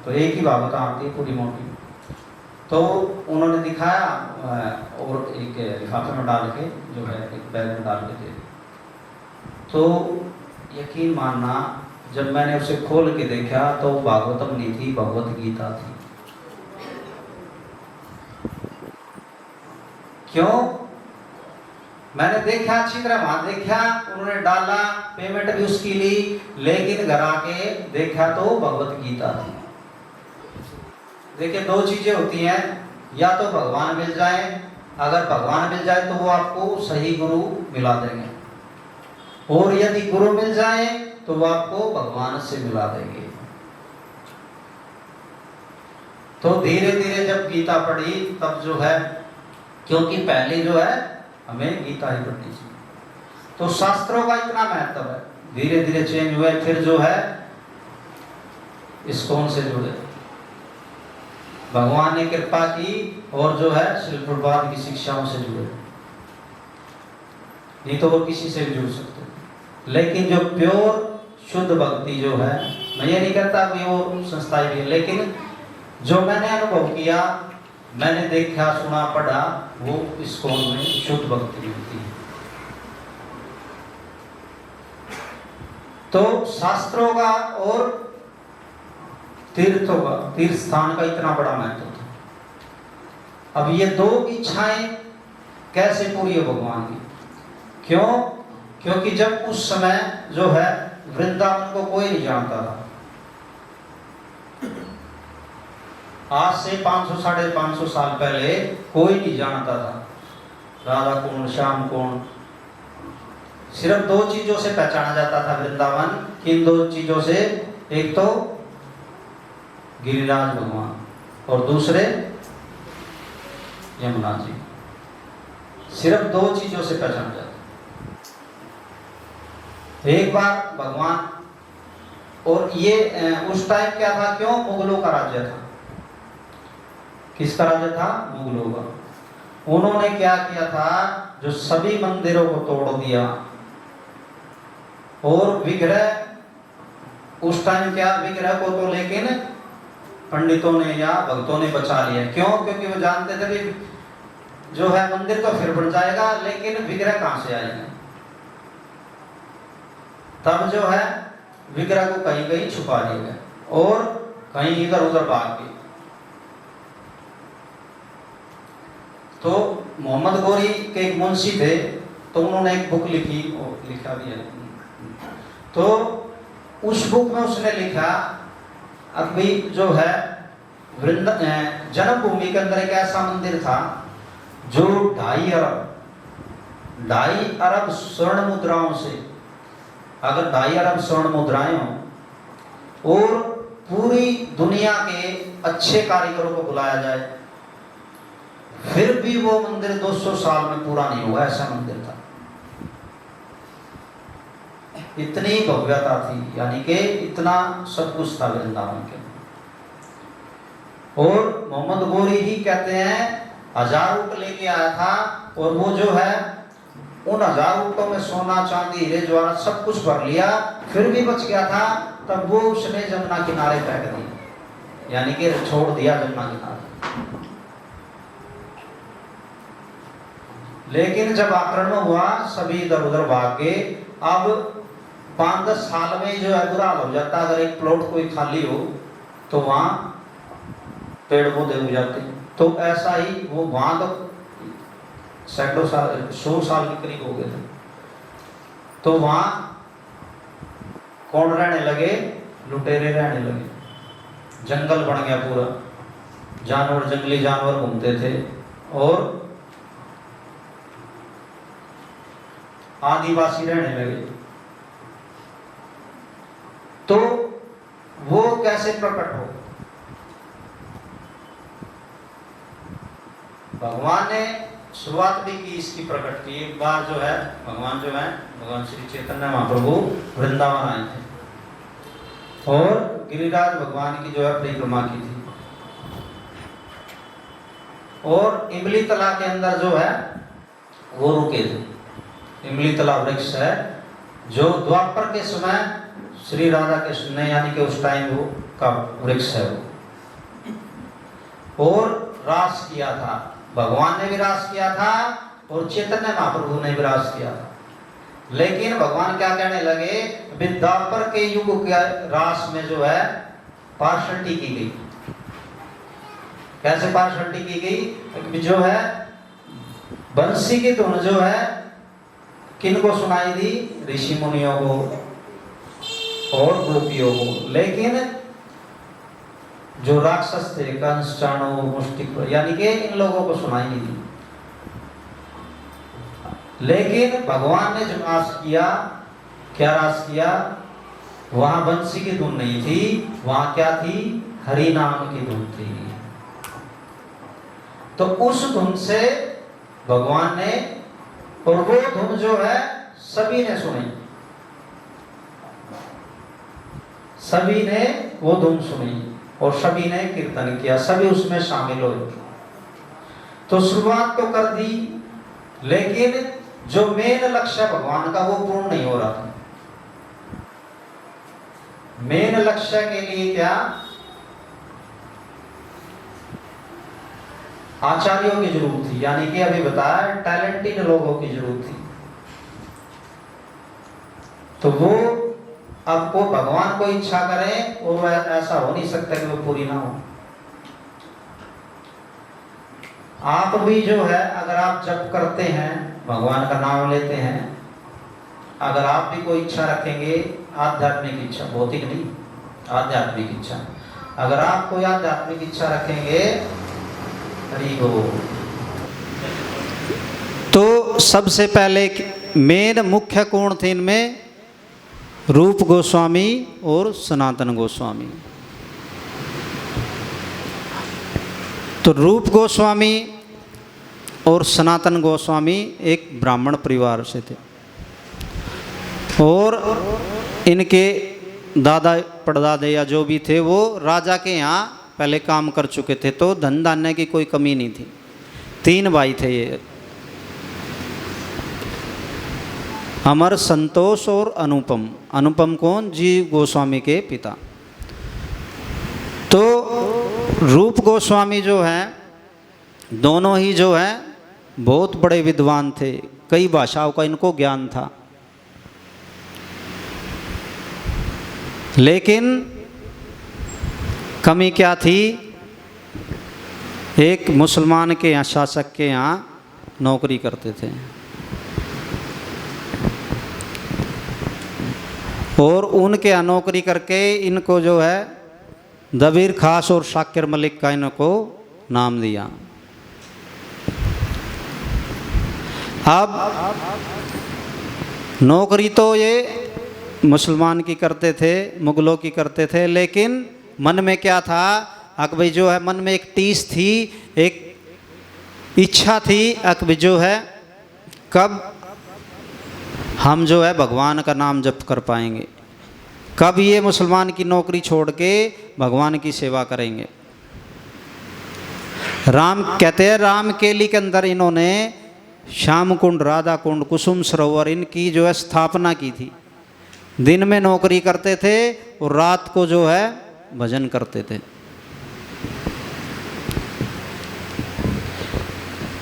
तो एक ही भागवतम आती है पूरी मोटी। तो उन्होंने दिखाया और एक लिफाफे में डाल के, जो है एक बैग में डाल के दे। तो यकीन मानना, जब मैंने उसे खोल के देखा तो भागवतम नहीं थी, भगवत गीता थी। क्यों? मैंने देखा, अच्छी तरह वहां देखा, उन्होंने डाला, पेमेंट भी उसकी ली, लेकिन घर आके देखा तो भगवत गीता थी। देखिए, दो चीजें होती हैं, या तो भगवान मिल जाए, अगर भगवान मिल जाए तो वो आपको सही गुरु मिला देंगे, और यदि गुरु मिल जाए तो वो आपको भगवान से मिला देंगे। तो धीरे धीरे जब गीता पढ़ी तब जो है, क्योंकि पहले जो है हमें गीता ही पढ़नी चाहिए, तो शास्त्रों का इतना महत्व है। धीरे धीरे चेंज हुए, फिर जो है ISKCON से जुड़े, भगवान ने कृपा की, और जो है श्री प्रभुपाद की शिक्षाओं से जुड़े। नहीं तो वो किसी से भी जुड़ सकते। लेकिन जो प्योर शुद्ध भक्ति जो है, मैं ये नहीं कहता कि वो संस्थाएं भी है, लेकिन जो मैंने अनुभव किया, मैंने देखा सुना पढ़ा वो इस्कॉन में शुद्ध भक्ति मिलती है। तो शास्त्रों का और तीर्थों का, तीर्थ स्थान का इतना बड़ा महत्व था। अब ये दो इच्छाएं कैसे पूरी हो भगवान की? क्यों? क्योंकि जब उस समय जो है वृंदावन को कोई नहीं जानता था। आज से 500 साढ़े 500 साल पहले कोई नहीं जानता था राधा कौन, श्याम कौन। सिर्फ दो चीजों से पहचाना जाता था वृंदावन। किन दो चीजों से? एक तो गिरिराज भगवान और दूसरे यमुना जी। सिर्फ दो चीजों से पहचाना जाता। एक बार भगवान, और ये उस टाइम क्या था? क्यों? मुगलों का राज्य था। किसका राज्य था? मुगलों का। उन्होंने क्या किया था? जो सभी मंदिरों को तोड़ दिया और विग्रह, उस टाइम क्या विग्रह को तो लेकिन पंडितों ने या भक्तों ने बचा लिया। क्यों? क्योंकि वो जानते थे भी जो है मंदिर तो फिर बन जाएगा, लेकिन विग्रह कहां से आएगा? तब जो है विग्रह को कहीं कहीं छुपा दिया गया और कहीं इधर उधर भाग गए। तो मोहम्मद गौरी के एक मुंशी थे, तो उन्होंने एक बुक लिखी, लिखा भी है। तो उस बुक में उसने लिखा अभी जो है जन्मभूमि के अंदर एक ऐसा मंदिर था जो 2.5 अरब स्वर्ण मुद्राओं से, अगर 2.5 अरब स्वर्ण मुद्राएं हो और पूरी दुनिया के अच्छे कारीगरों को बुलाया जाए, फिर भी वो मंदिर 200 साल में पूरा नहीं हुआ, ऐसा मंदिर था। इतनी भव्यता थी, यानी कि इतना सब कुछ था वृंदावन के। और मोहम्मद गौरी ही कहते हैं 1000 ऊंट लेके आया था और वो जो है उन 1000 ऊंटों में सोना चांदी हीरे जवाहरात सब कुछ भर लिया, फिर भी बच गया था। तब वो उसने जमुना किनारे फेंक दिया, यानी कि छोड़ दिया जमुना किनारे। लेकिन जब आक्रमण हुआ सभी इधर उधर भाग गए। अब 5-10 साल में जो है बुरा हो जाता। अगर एक प्लॉट कोई खाली हो तो वहां पेड़ पौधे उग जाते। तो ऐसा ही वो वहां तो सैकड़ों साल, 100 साल के करीब हो गए थे। तो वहां कौन रहने लगे? लुटेरे रहने लगे। जंगल बन गया पूरा, जानवर, जंगली जानवर घूमते थे और आदिवासी रहने लगे। तो वो कैसे प्रकट हो? भगवान ने शुरुआत भी की इसकी प्रकट की। एक बार जो है भगवान श्री चैतन्य महाप्रभु वृंदावन आए थे और गिरिराज भगवान की जो है परिक्रमा की थी। और इमली तला के अंदर जो है वो रुके थे। इमली तला वृक्ष है जो द्वापर के समय श्री राधा कृष्ण ने, यानी कि उस टाइम वो का वृक्ष है वो। और रास किया था, भगवान ने भी रास किया था और चैतन्य महाप्रभु ने भी रास किया था। लेकिन भगवान क्या कहने लगे? द्वापर के युग के रास में जो है पार्शलिटी की गई। कैसे पार्शलिटी की गई? जो है बंसी की धुन जो है किनको सुनाई दी? ऋषि मुनियों को और गोपियों को। लेकिन जो राक्षस थे, कंस, चाणो, मुष्टिक, यानी कि इन लोगों को सुनाई नहीं दी। लेकिन भगवान ने जो रास किया, क्या रास किया? वहां बंसी की धुन नहीं थी, वहां क्या थी? हरि नाम की धुन थी। तो उस धुन से भगवान ने, और वो धुन जो है सभी ने सुनी, सभी ने वो धुन सुनी और सभी ने कीर्तन किया, सभी उसमें शामिल हुए। तो शुरुआत तो कर दी, लेकिन जो मेन लक्ष्य भगवान का वो पूर्ण नहीं हो रहा था। मेन लक्ष्य के लिए क्या? आचार्यों की जरूरत थी, यानी कि अभी बताया टैलेंटेड लोगों की जरूरत थी। तो वो अब को भगवान को इच्छा करें और वह ऐसा हो नहीं सकता कि वो पूरी ना हो। आप भी जो है अगर आप जप करते हैं, भगवान का नाम लेते हैं, अगर आप भी कोई इच्छा रखेंगे, आध्यात्मिक इच्छा, भौतिक नहीं, आध्यात्मिक इच्छा, अगर आप कोई आध्यात्मिक इच्छा रखेंगे, हरि बोल, तो सबसे पहले मेन मुख्य कौन थे इनमें? रूप गोस्वामी और सनातन गोस्वामी। तो रूप गोस्वामी और सनातन गोस्वामी एक ब्राह्मण परिवार से थे और इनके दादा परदादा या जो भी थे वो राजा के यहाँ पहले काम कर चुके थे, तो धन धान्य की कोई कमी नहीं थी। 3 भाई थे ये, अमर, संतोष और अनुपम। अनुपम कौन? जीव गोस्वामी के पिता। तो रूप गोस्वामी जो हैं दोनों ही जो हैं बहुत बड़े विद्वान थे, कई भाषाओं का इनको ज्ञान था। लेकिन कमी क्या थी? एक मुसलमान के यहाँ, शासक के यहाँ नौकरी करते थे और उनके यहाँ नौकरी करके इनको जो है दबीर खास और शाकिर मलिक का इनको नाम दिया। अब नौकरी तो ये मुसलमान की करते थे, मुगलों की करते थे, लेकिन मन में क्या था? अकबर जो है मन में एक टीस थी, एक इच्छा थी अकबर जो है कब हम जो है भगवान का नाम जप कर पाएंगे, कब ये मुसलमान की नौकरी छोड़ के भगवान की सेवा करेंगे। राम कहते हैं राम केली के अंदर इन्होंने श्याम कुंड, राधा कुंड, कुसुम सरोवर इनकी जो है स्थापना की थी। दिन में नौकरी करते थे और रात को जो है भजन करते थे।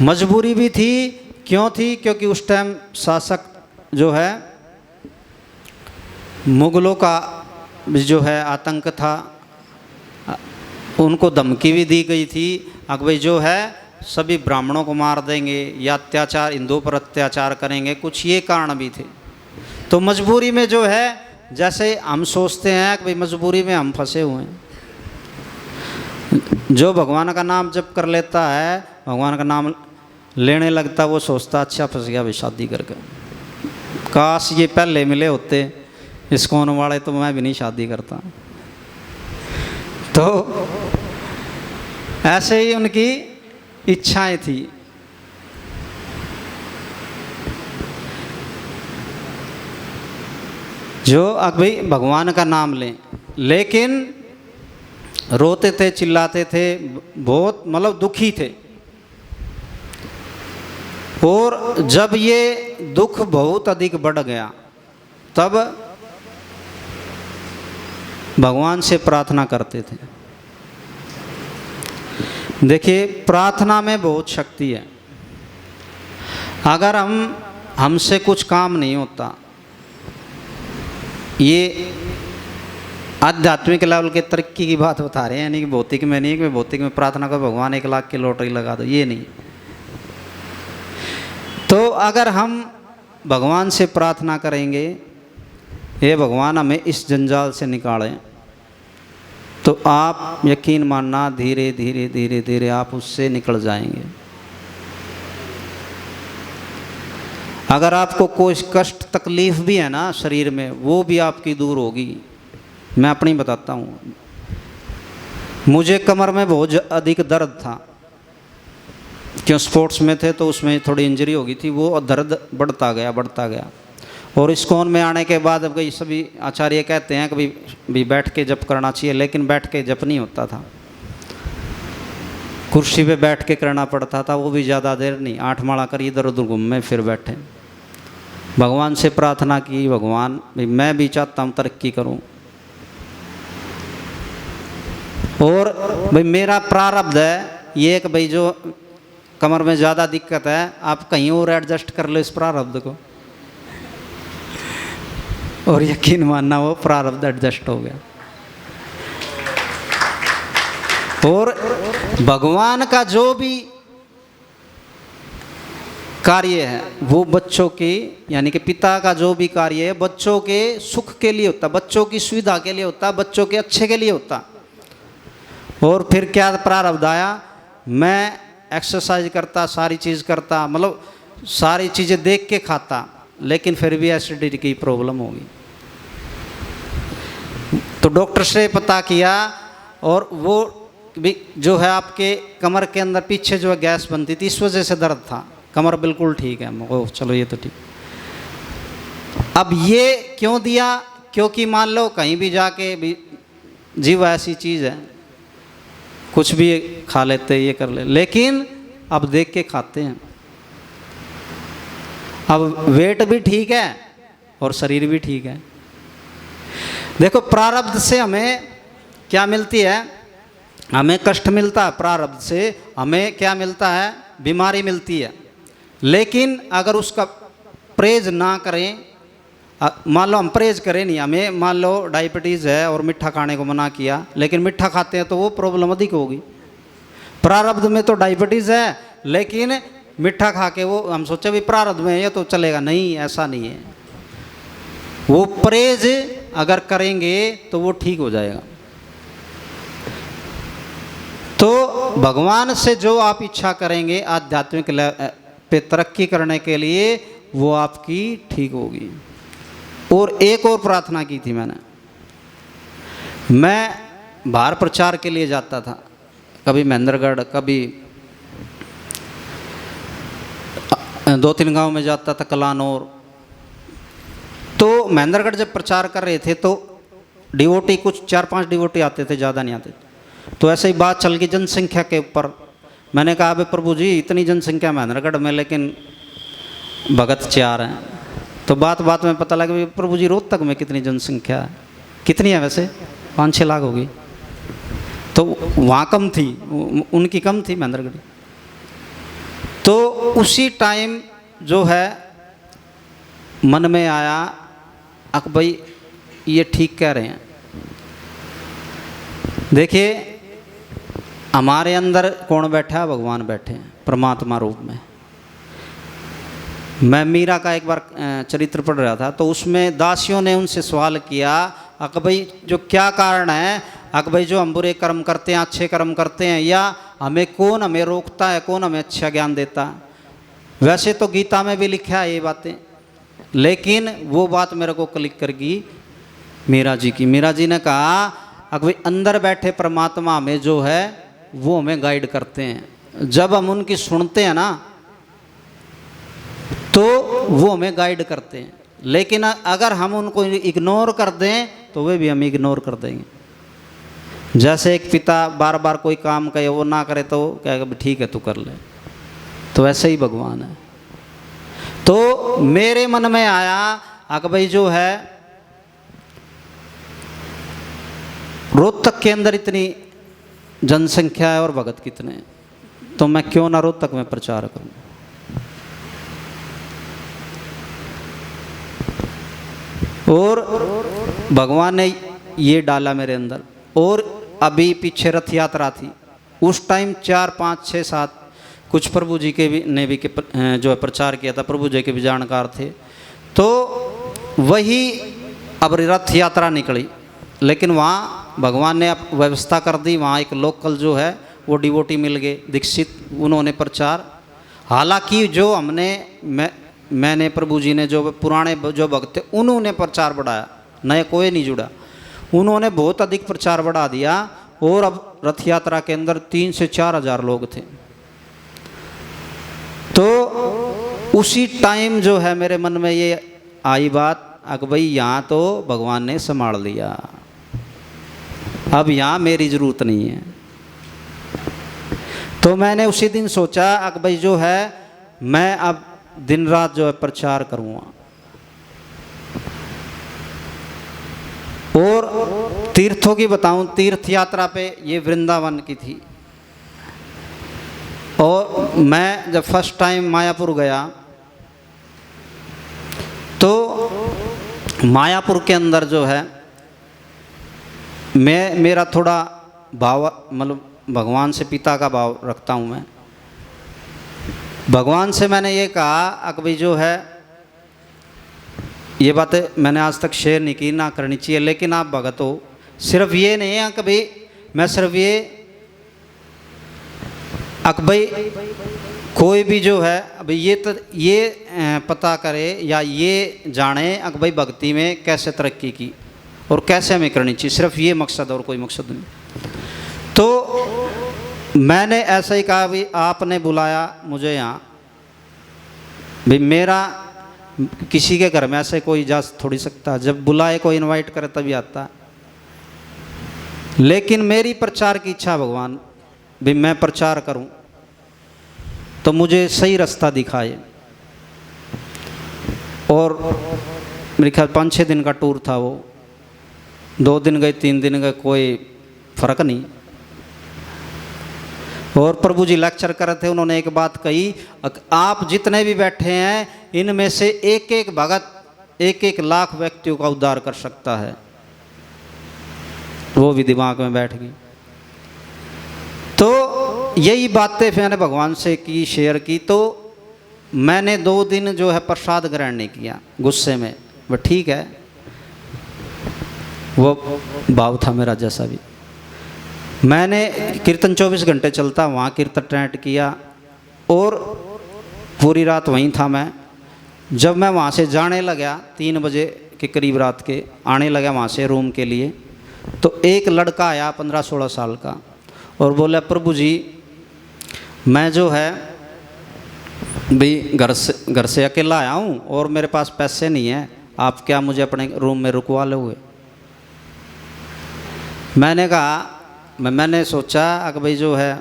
मजबूरी भी थी। क्यों थी? क्योंकि उस टाइम शासक जो है मुगलों का जो है आतंक था, उनको धमकी भी दी गई थी, अकबर जो है सभी ब्राह्मणों को मार देंगे या अत्याचार, हिंदुओं पर अत्याचार करेंगे, कुछ ये कारण भी थे। तो मजबूरी में जो है, जैसे हम सोचते हैं कि भाई मजबूरी में हम फंसे हुए हैं, जो भगवान का नाम जप कर लेता है, भगवान का नाम लेने लगता, वो सोचता अच्छा फंस गया भाई शादी करके, काश ये पहले मिले होते इस्कॉन वाले तो मैं भी नहीं शादी करता। तो ऐसे ही उनकी इच्छाएं थी। जो अब भाई भगवान का नाम लें, लेकिन रोते थे, चिल्लाते थे, बहुत मतलब दुखी थे। और जब ये दुख बहुत अधिक बढ़ गया तब भगवान से प्रार्थना करते थे। देखिए प्रार्थना में बहुत शक्ति है। अगर हमसे कुछ काम नहीं होता, ये आध्यात्मिक लेवल के तरक्की की बात बता रहे हैं, यानी कि भौतिक में नहीं कि भौतिक में प्रार्थना कर भगवान 1 लाख की लॉटरी लगा दो, ये नहीं। तो अगर हम भगवान से प्रार्थना करेंगे, हे भगवान हमें इस जंजाल से निकालें, तो आप यकीन मानना धीरे धीरे धीरे धीरे आप उससे निकल जाएंगे। अगर आपको कोई कष्ट तकलीफ भी है ना शरीर में, वो भी आपकी दूर होगी। मैं अपनी बताता हूँ, मुझे कमर में बहुत अधिक दर्द था, क्यों स्पोर्ट्स में थे तो उसमें थोड़ी इंजरी हो गई थी, वो दर्द बढ़ता गया। और इस्कॉन में आने के बाद अब सभी आचार्य कहते हैं कि भी बैठ के जप करना चाहिए, लेकिन बैठ के जप नहीं होता था, कुर्सी पे बैठ के करना पड़ता था, वो भी ज़्यादा देर नहीं, 8 माला कर इधर उधर घूमे फिर बैठे। भगवान से प्रार्थना की, भगवान भाई मैं भी चाहता हूँ तरक्की करूँ, और भाई मेरा प्रारब्ध है ये कि भाई जो कमर में ज़्यादा दिक्कत है, आप कहीं और एडजस्ट कर लो इस प्रारब्ध को, और यकीन मानना वो प्रारब्ध एडजस्ट हो गया। और भगवान का जो भी कार्य है वो बच्चों के, यानी कि पिता का जो भी कार्य है बच्चों के सुख के लिए होता, बच्चों की सुविधा के लिए होता, बच्चों के अच्छे के लिए होता। और फिर क्या प्रारब्ध आया, मैं एक्सरसाइज करता, सारी चीज़ करता, मतलब सारी चीज़ें देख के खाता, लेकिन फिर भी एसिडिटी की प्रॉब्लम होगी। तो डॉक्टर से पता किया, और वो भी जो है आपके कमर के अंदर पीछे जो है गैस बनती थी, इस वजह से दर्द था। कमर बिल्कुल ठीक है, ओह चलो ये तो ठीक। अब ये क्यों दिया, क्योंकि मान लो कहीं भी जाके भी जीव ऐसी चीज़ है, कुछ भी खा लेते ये कर ले, लेकिन अब देख के खाते हैं। अब वेट भी ठीक है और शरीर भी ठीक है। देखो प्रारब्ध से हमें क्या मिलती है, हमें कष्ट मिलता है, प्रारब्ध से हमें क्या मिलता है, बीमारी मिलती है। लेकिन अगर उसका परहेज ना करें, मान लो हम परहेज करें नहीं, हमें मान लो डायबिटीज़ है और मिठा खाने को मना किया, लेकिन मिठा खाते हैं तो वो प्रॉब्लम अधिक होगी। प्रारब्ध में तो डायबिटीज़ है, लेकिन मिठा खा के वो हम सोचे भी प्रारब्ध में ये तो चलेगा, नहीं, ऐसा नहीं है। वो परहेज अगर करेंगे तो वो ठीक हो जाएगा। तो भगवान से जो आप इच्छा करेंगे आध्यात्मिक पे तरक्की करने के लिए, वो आपकी ठीक होगी। और एक और प्रार्थना की थी मैंने, मैं बाहर प्रचार के लिए जाता था, कभी महेंद्रगढ़, कभी 2-3 गांव में जाता था, कलानौर। तो महेंद्रगढ़ जब प्रचार कर रहे थे तो डिवोटी कुछ 4-5 डिवोटी आते थे, ज़्यादा नहीं आते थे। तो ऐसे ही बात चल गई जनसंख्या के ऊपर। मैंने कहा अबे प्रभु जी इतनी जनसंख्या महेंद्रगढ़ में, लेकिन भगत 4 हैं। तो बात बात में पता लगा प्रभु जी रोहतक में कितनी जनसंख्या है, कितनी है वैसे, 5-6 लाख होगी। तो वहाँ कम थी, उनकी कम थी महेंद्रगढ़। तो उसी टाइम जो है मन में आया, अक भाई ये ठीक कह रहे हैं। देखिए हमारे अंदर कौन बैठा है, भगवान बैठे हैं परमात्मा रूप में। मैं मीरा का एक बार चरित्र पढ़ रहा था, तो उसमें दासियों ने उनसे सवाल किया, अक भाई जो क्या कारण है, अक भाई जो हम बुरे कर्म करते हैं अच्छे कर्म करते हैं, या हमें कौन हमें रोकता है, कौन हमें अच्छा ज्ञान देता है। वैसे तो गीता में भी लिखा है ये बातें, लेकिन वो बात मेरे को क्लिक कर गई मीरा जी की। मीरा जी ने कहा अक भाई अंदर बैठे परमात्मा में जो है वो हमें गाइड करते हैं। जब हम उनकी सुनते हैं ना तो वो हमें गाइड करते हैं, लेकिन अगर हम उनको इग्नोर कर दें तो वे भी हमें इग्नोर कर देंगे। जैसे एक पिता बार बार कोई काम कहे वो ना करे तो कहेगा ठीक है तू कर ले, तो ऐसे ही भगवान है। तो मेरे मन में आया अक भाई जो है रोहतक के अंदर इतनी जनसंख्या है और भगत कितने, तो मैं क्यों ना रोहतक में प्रचार करूं। और भगवान ने ये डाला मेरे अंदर। और अभी पीछे रथ यात्रा थी, उस टाइम 4, 5, 6, 7 कुछ प्रभु जी के भी ने भी जो है प्रचार किया था, प्रभु जी के भी जानकार थे। तो वही अब रथ यात्रा निकली, लेकिन वहाँ भगवान ने अब व्यवस्था कर दी। वहाँ एक लोकल जो है वो डिवोटी मिल गए दीक्षित, उन्होंने प्रचार। हालांकि जो मैंने प्रभु जी ने जो पुराने जो भक्त थे उन्होंने प्रचार बढ़ाया, नए कोई नहीं जुड़ा। उन्होंने बहुत अधिक प्रचार बढ़ा दिया, और अब रथ यात्रा के अंदर 3 से 4 हज़ार लोग थे। तो उसी टाइम जो है मेरे मन में ये आई बात, अक भाई यहाँ तो भगवान ने संभाल लिया, अब यहाँ मेरी ज़रूरत नहीं है। तो मैंने उसी दिन सोचा अक भाई जो है मैं अब दिन रात जो है प्रचार करूँगा। और तीर्थों की बताऊं, तीर्थ यात्रा पे ये वृंदावन की थी, और मैं जब फर्स्ट टाइम मायापुर गया तो मायापुर के अंदर जो है मेरा थोड़ा भाव, मतलब भगवान से पिता का भाव रखता हूँ मैं। भगवान से मैंने ये कहा अकबी जो है, ये बातें मैंने आज तक शेयर नहीं की, ना करनी चाहिए, लेकिन आप भगत हो। सिर्फ ये नहीं है कभी मैं सिर्फ ये अकबई कोई भी जो है अभी ये पता करे या ये जाने अकबई भक्ति में कैसे तरक्की की और कैसे हमें करनी चाहिए, सिर्फ ये मकसद और कोई मकसद नहीं। तो मैंने ऐसा ही कहा भी आपने बुलाया मुझे यहाँ, भी मेरा किसी के घर में ऐसे कोई जा थोड़ी सकता, जब बुलाए कोई इनवाइट करे तभी आता। लेकिन मेरी प्रचार की इच्छा भगवान भी मैं प्रचार करूं तो मुझे सही रास्ता दिखाए। और मेरे ख्याल 5-6 दिन का टूर था वो, 2 दिन गए 3 दिन गए कोई फर्क नहीं। और प्रभु जी लेक्चर कर रहे थे, उन्होंने एक बात कही, आप जितने भी बैठे हैं इनमें से एक एक भगत 1-1 लाख व्यक्तियों का उद्धार कर सकता है। वो भी दिमाग में बैठ गई। तो यही बातें मैंने भगवान से की, शेयर की। तो मैंने 2 दिन जो है प्रसाद ग्रहण नहीं किया गुस्से में, वह ठीक है, वो भाव था मेरा जैसा भी। मैंने कीर्तन 24 घंटे चलता, वहाँ कीर्तन अटेंड किया और पूरी रात वहीं था मैं। जब मैं वहाँ से जाने लगा 3 बजे के करीब रात के आने लगा वहाँ से रूम के लिए, तो एक लड़का आया 15-16 साल का और बोला प्रभु जी मैं जो है भाई घर से अकेला आया हूँ और मेरे पास पैसे नहीं है, आप क्या मुझे अपने रूम में रुकवा लोगे। मैंने कहा मैंने सोचा कि भाई जो है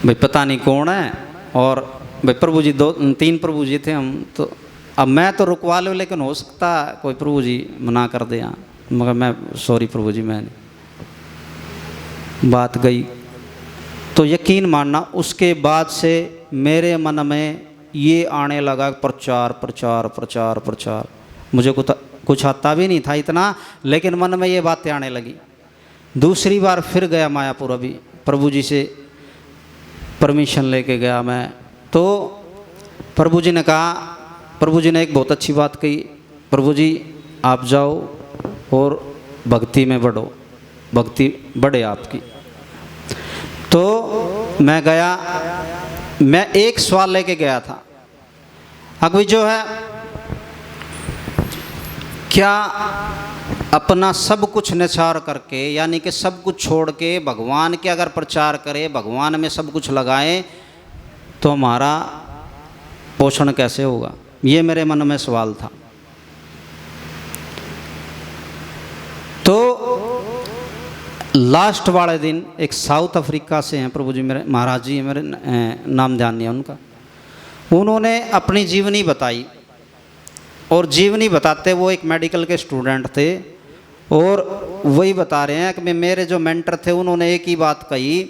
भाई पता नहीं कौन है, और भाई प्रभु जी 2-3 प्रभु जी थे हम, तो अब मैं तो रुकवा लूँ लेकिन हो सकता कोई प्रभु जी मना कर दे यहाँ, मगर मैं सॉरी प्रभु जी मैं नहीं। बात गई तो यकीन मानना उसके बाद से मेरे मन में ये आने लगा प्रचार प्रचार प्रचार प्रचार। मुझे कुछ आता भी नहीं था इतना, लेकिन मन में ये बातें आने लगी। दूसरी बार फिर गया मायापुर, अभी प्रभु जी से परमिशन लेके गया मैं, तो प्रभु जी ने कहा, प्रभु जी ने एक बहुत अच्छी बात कही, प्रभु जी आप जाओ और भक्ति में बढ़ो, भक्ति बढ़े आपकी। तो मैं गया, मैं एक सवाल लेके गया था, अभी जो है क्या अपना सब कुछ निछार करके, यानी कि सब कुछ छोड़ के भगवान के अगर प्रचार करे, भगवान में सब कुछ लगाएं, तो हमारा पोषण कैसे होगा, ये मेरे मन में सवाल था। तो लास्ट वाले दिन एक साउथ अफ्रीका से हैं प्रभु जी, मेरे महाराज जी, मेरे नाम ध्यान नहीं है उनका, उन्होंने अपनी जीवनी बताई। और जीवनी बताते वो एक मेडिकल के स्टूडेंट थे, और वही बता रहे हैं कि मेरे जो मेंटर थे उन्होंने एक ही बात कही,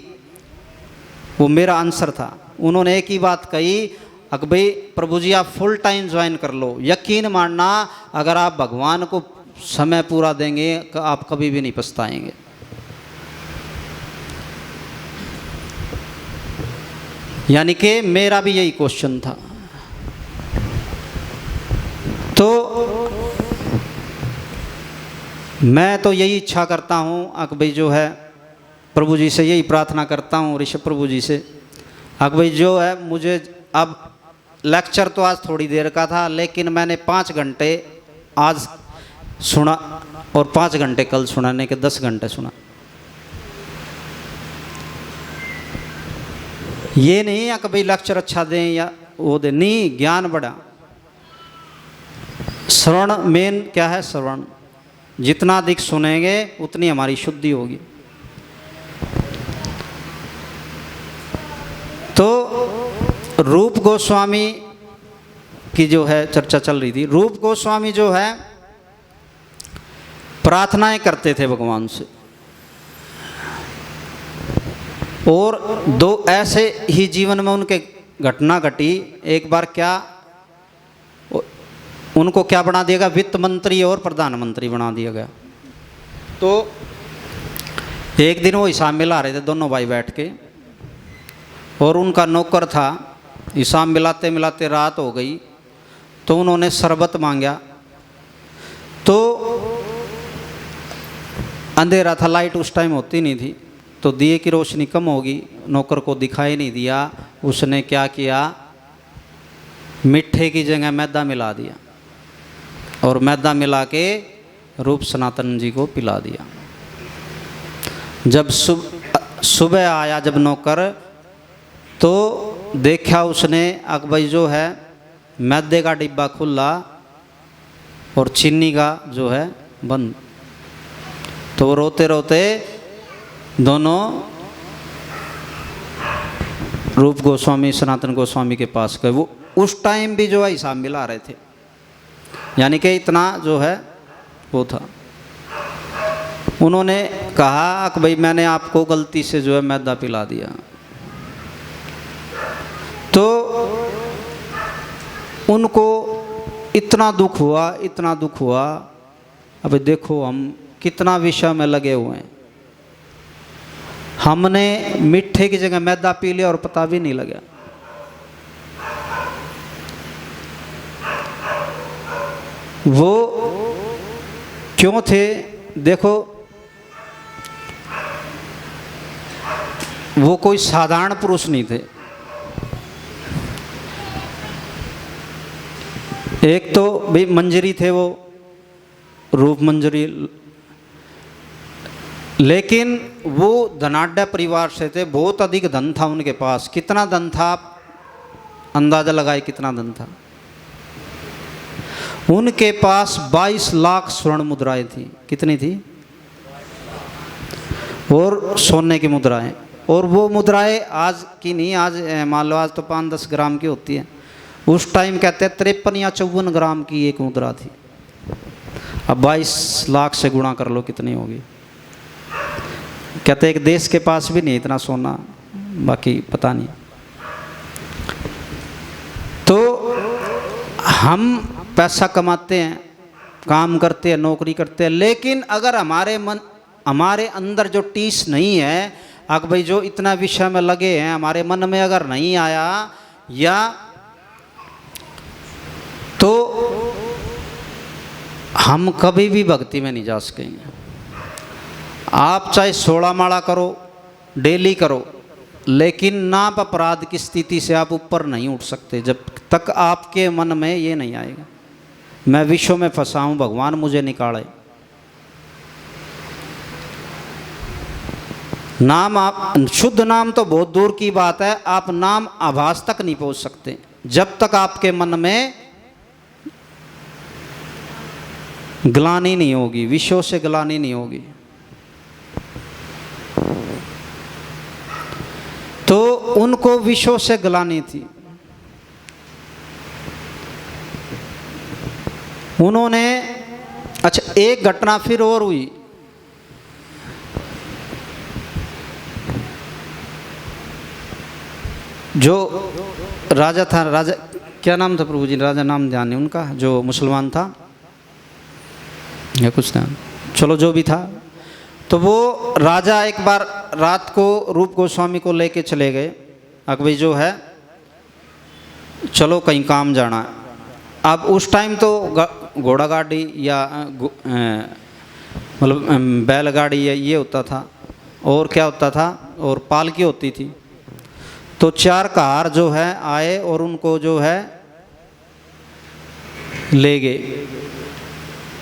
वो मेरा आंसर था। उन्होंने एक ही बात कही कि भाई प्रभु जी आप फुल टाइम ज्वाइन कर लो, यकीन मानना अगर आप भगवान को समय पूरा देंगे आप कभी भी नहीं पछताएंगे। यानी कि मेरा भी यही क्वेश्चन था। तो मैं तो यही इच्छा करता हूँ कि भाई जो है प्रभु जी से यही प्रार्थना करता हूँ, ऋषभ प्रभु जी से, कि भाई जो है मुझे, अब लेक्चर तो आज थोड़ी देर का था, लेकिन मैंने 5 घंटे आज सुना और 5 घंटे कल सुनाने के 10 घंटे सुना। ये नहीं है कि भाई लेक्चर अच्छा दें या वो दें, नहीं, ज्ञान बढ़ा। श्रवण मेन क्या है, श्रवण जितना अधिक सुनेंगे उतनी हमारी शुद्धि होगी। तो रूप गोस्वामी की जो है चर्चा चल रही थी। रूप गोस्वामी जो है प्रार्थनाएं करते थे भगवान से, और दो ऐसे ही जीवन में उनके घटना घटी। एक बार क्या उनको क्या बना दिया गया, वित्त मंत्री और प्रधानमंत्री बना दिया गया। तो एक दिन वो हिसाब मिला रहे थे दोनों भाई बैठ के, और उनका नौकर था। हिसाब मिलाते मिलाते रात हो गई, तो उन्होंने शरबत मांगा। तो अंधेरा था, लाइट उस टाइम होती नहीं थी, तो दिए की रोशनी कम होगी, नौकर को दिखाई नहीं दिया। उसने क्या किया, मिठे की जगह मैदा मिला दिया, और मैदा मिला के रूप सनातन जी को पिला दिया। जब सुबह आया जब नौकर, तो देखा उसने अकबई जो है मैदे का डिब्बा खुला और चीनी का जो है बंद। तो रोते रोते दोनों रूप गोस्वामी सनातन गोस्वामी के पास गए। वो उस टाइम भी जो है हिसाब मिला रहे थे, यानी कि इतना जो है वो था। उन्होंने कहा कि भाई मैंने आपको गलती से जो है मैदा पिला दिया। तो उनको इतना दुख हुआ, इतना दुख हुआ। अभी देखो हम कितना विषय में लगे हुए हैं, हमने मिठे की जगह मैदा पी लिया और पता भी नहीं लगा। वो क्यों थे, देखो वो कोई साधारण पुरुष नहीं थे। एक तो भाई मंजरी थे, वो रूप मंजरी, लेकिन वो धनाढ्य परिवार से थे। बहुत अधिक धन था उनके पास। कितना धन था, आप अंदाजा लगाए कितना धन था। उनके पास 22 लाख स्वर्ण मुद्राएं थी। कितनी थी? और सोने की मुद्राएं। और वो मुद्राएं आज की नहीं, आज मान लो आज तो 5-10 ग्राम की होती है। उस टाइम कहते हैं 53 या 54 ग्राम की एक मुद्रा थी। अब 22 लाख से गुणा कर लो कितनी होगी। कहते एक देश के पास भी नहीं इतना सोना, बाकी पता नहीं। तो हम पैसा कमाते हैं, काम करते हैं, नौकरी करते हैं, लेकिन अगर हमारे अंदर जो टीस नहीं है, अगर भाई जो इतना विषय में लगे हैं, हमारे मन में अगर नहीं आया, या तो हम कभी भी भक्ति में नहीं जा सकेंगे। आप चाहे 16 माला करो, डेली करो, लेकिन नाप अपराध की स्थिति से आप ऊपर नहीं उठ सकते जब तक आपके मन में ये नहीं आएगा मैं विश्व में फंसा हूँ, भगवान मुझे निकाले। नाम आप शुद्ध नाम तो बहुत दूर की बात है, आप नाम आभास तक नहीं पहुँच सकते जब तक आपके मन में ग्लानि नहीं होगी, विश्व से ग्लानि नहीं होगी। तो उनको विश्व से ग्लानि थी। उन्होंने, अच्छा एक घटना फिर और हुई। जो राजा था, राजा क्या नाम था प्रभु जी, राजा नाम ध्यान नहीं उनका, जो मुसलमान था या कुछ नाम, चलो जो भी था। तो वो राजा एक बार रात को रूप गोस्वामी को लेके चले गए, अकबई जो है चलो कहीं काम जाना है। अब उस टाइम तो घोड़ा गाड़ी या मतलब बैलगाड़ी या ये होता था, और क्या होता था, और पालकी होती थी। तो 4 कार जो है आए और उनको जो है ले गए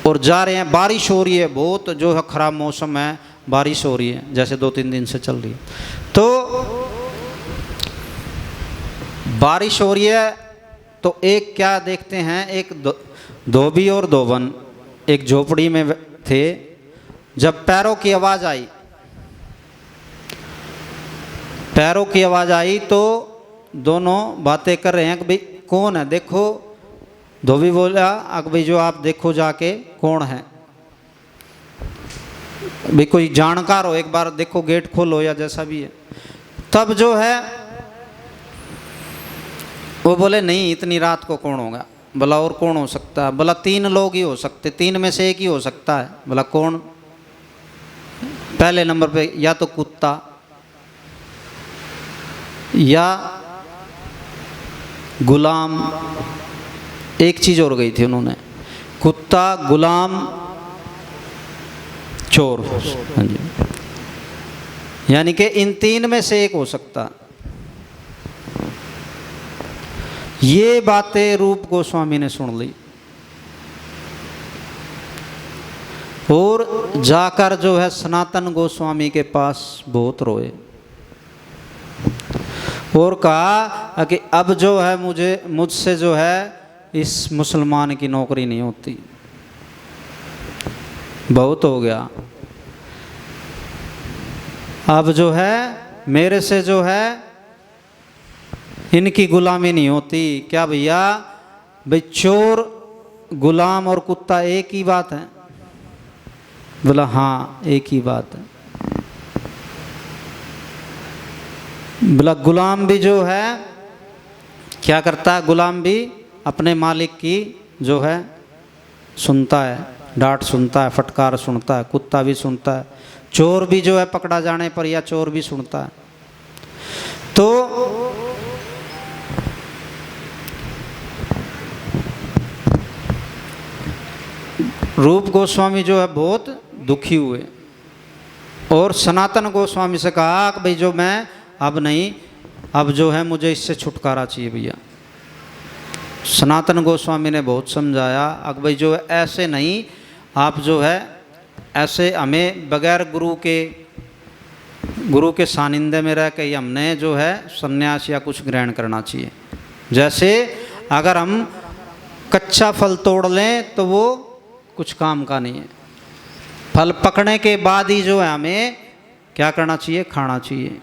और जा रहे हैं। बारिश हो रही है, बहुत जो है ख़राब मौसम है, बारिश हो रही है जैसे 2-3 दिन से चल रही है। तो बारिश हो रही है तो एक क्या देखते हैं, एक धोबी और धोबन एक झोपड़ी में थे। जब पैरों की आवाज़ आई, पैरों की आवाज़ आई तो दोनों बातें कर रहे हैं कि भाई कौन है, देखो। धोबी बोला कि भाई जो आप देखो जाके कौन है, भाई कोई जानकार हो, एक बार देखो, गेट खोलो या जैसा भी है। तब जो है वो बोले नहीं, इतनी रात को कौन होगा? बोला और कौन हो सकता है? बोला 3 लोग ही हो सकते, 3 में से 1 ही हो सकता है। बोला कौन? पहले नंबर पे या तो कुत्ता, या गुलाम, एक चीज और गई थी उन्होंने, कुत्ता, गुलाम, चोर। हाँ जी, यानी कि इन 3 में से 1 हो सकता। ये बातें रूप गोस्वामी ने सुन ली और जाकर जो है सनातन गोस्वामी के पास बहुत रोए और कहा कि अब जो है मुझसे जो है इस मुसलमान की नौकरी नहीं होती, बहुत हो गया। अब जो है मेरे से जो है इनकी गुलामी नहीं होती। क्या भैया, भाई चोर, गुलाम और कुत्ता एक ही बात है? बोला हाँ एक ही बात है। बोला गुलाम भी जो है क्या करता है? गुलाम भी अपने मालिक की जो है सुनता है, डांट सुनता है, फटकार सुनता है, कुत्ता भी सुनता है, चोर भी जो है पकड़ा जाने पर या चोर भी सुनता है। तो रूप गोस्वामी जो है बहुत दुखी हुए और सनातन गोस्वामी से कहा कि भाई जो मैं अब नहीं, अब जो है मुझे इससे छुटकारा चाहिए भैया। सनातन गोस्वामी ने बहुत समझाया, अब भाई जो है ऐसे नहीं, आप जो है ऐसे हमें बगैर गुरु के सानिध्य में रह के हमने जो है संन्यास या कुछ ग्रहण करना चाहिए। जैसे अगर हम कच्चा फल तोड़ लें तो वो कुछ काम का नहीं है, फल पकने के बाद ही जो है हमें क्या करना चाहिए? खाना चाहिए।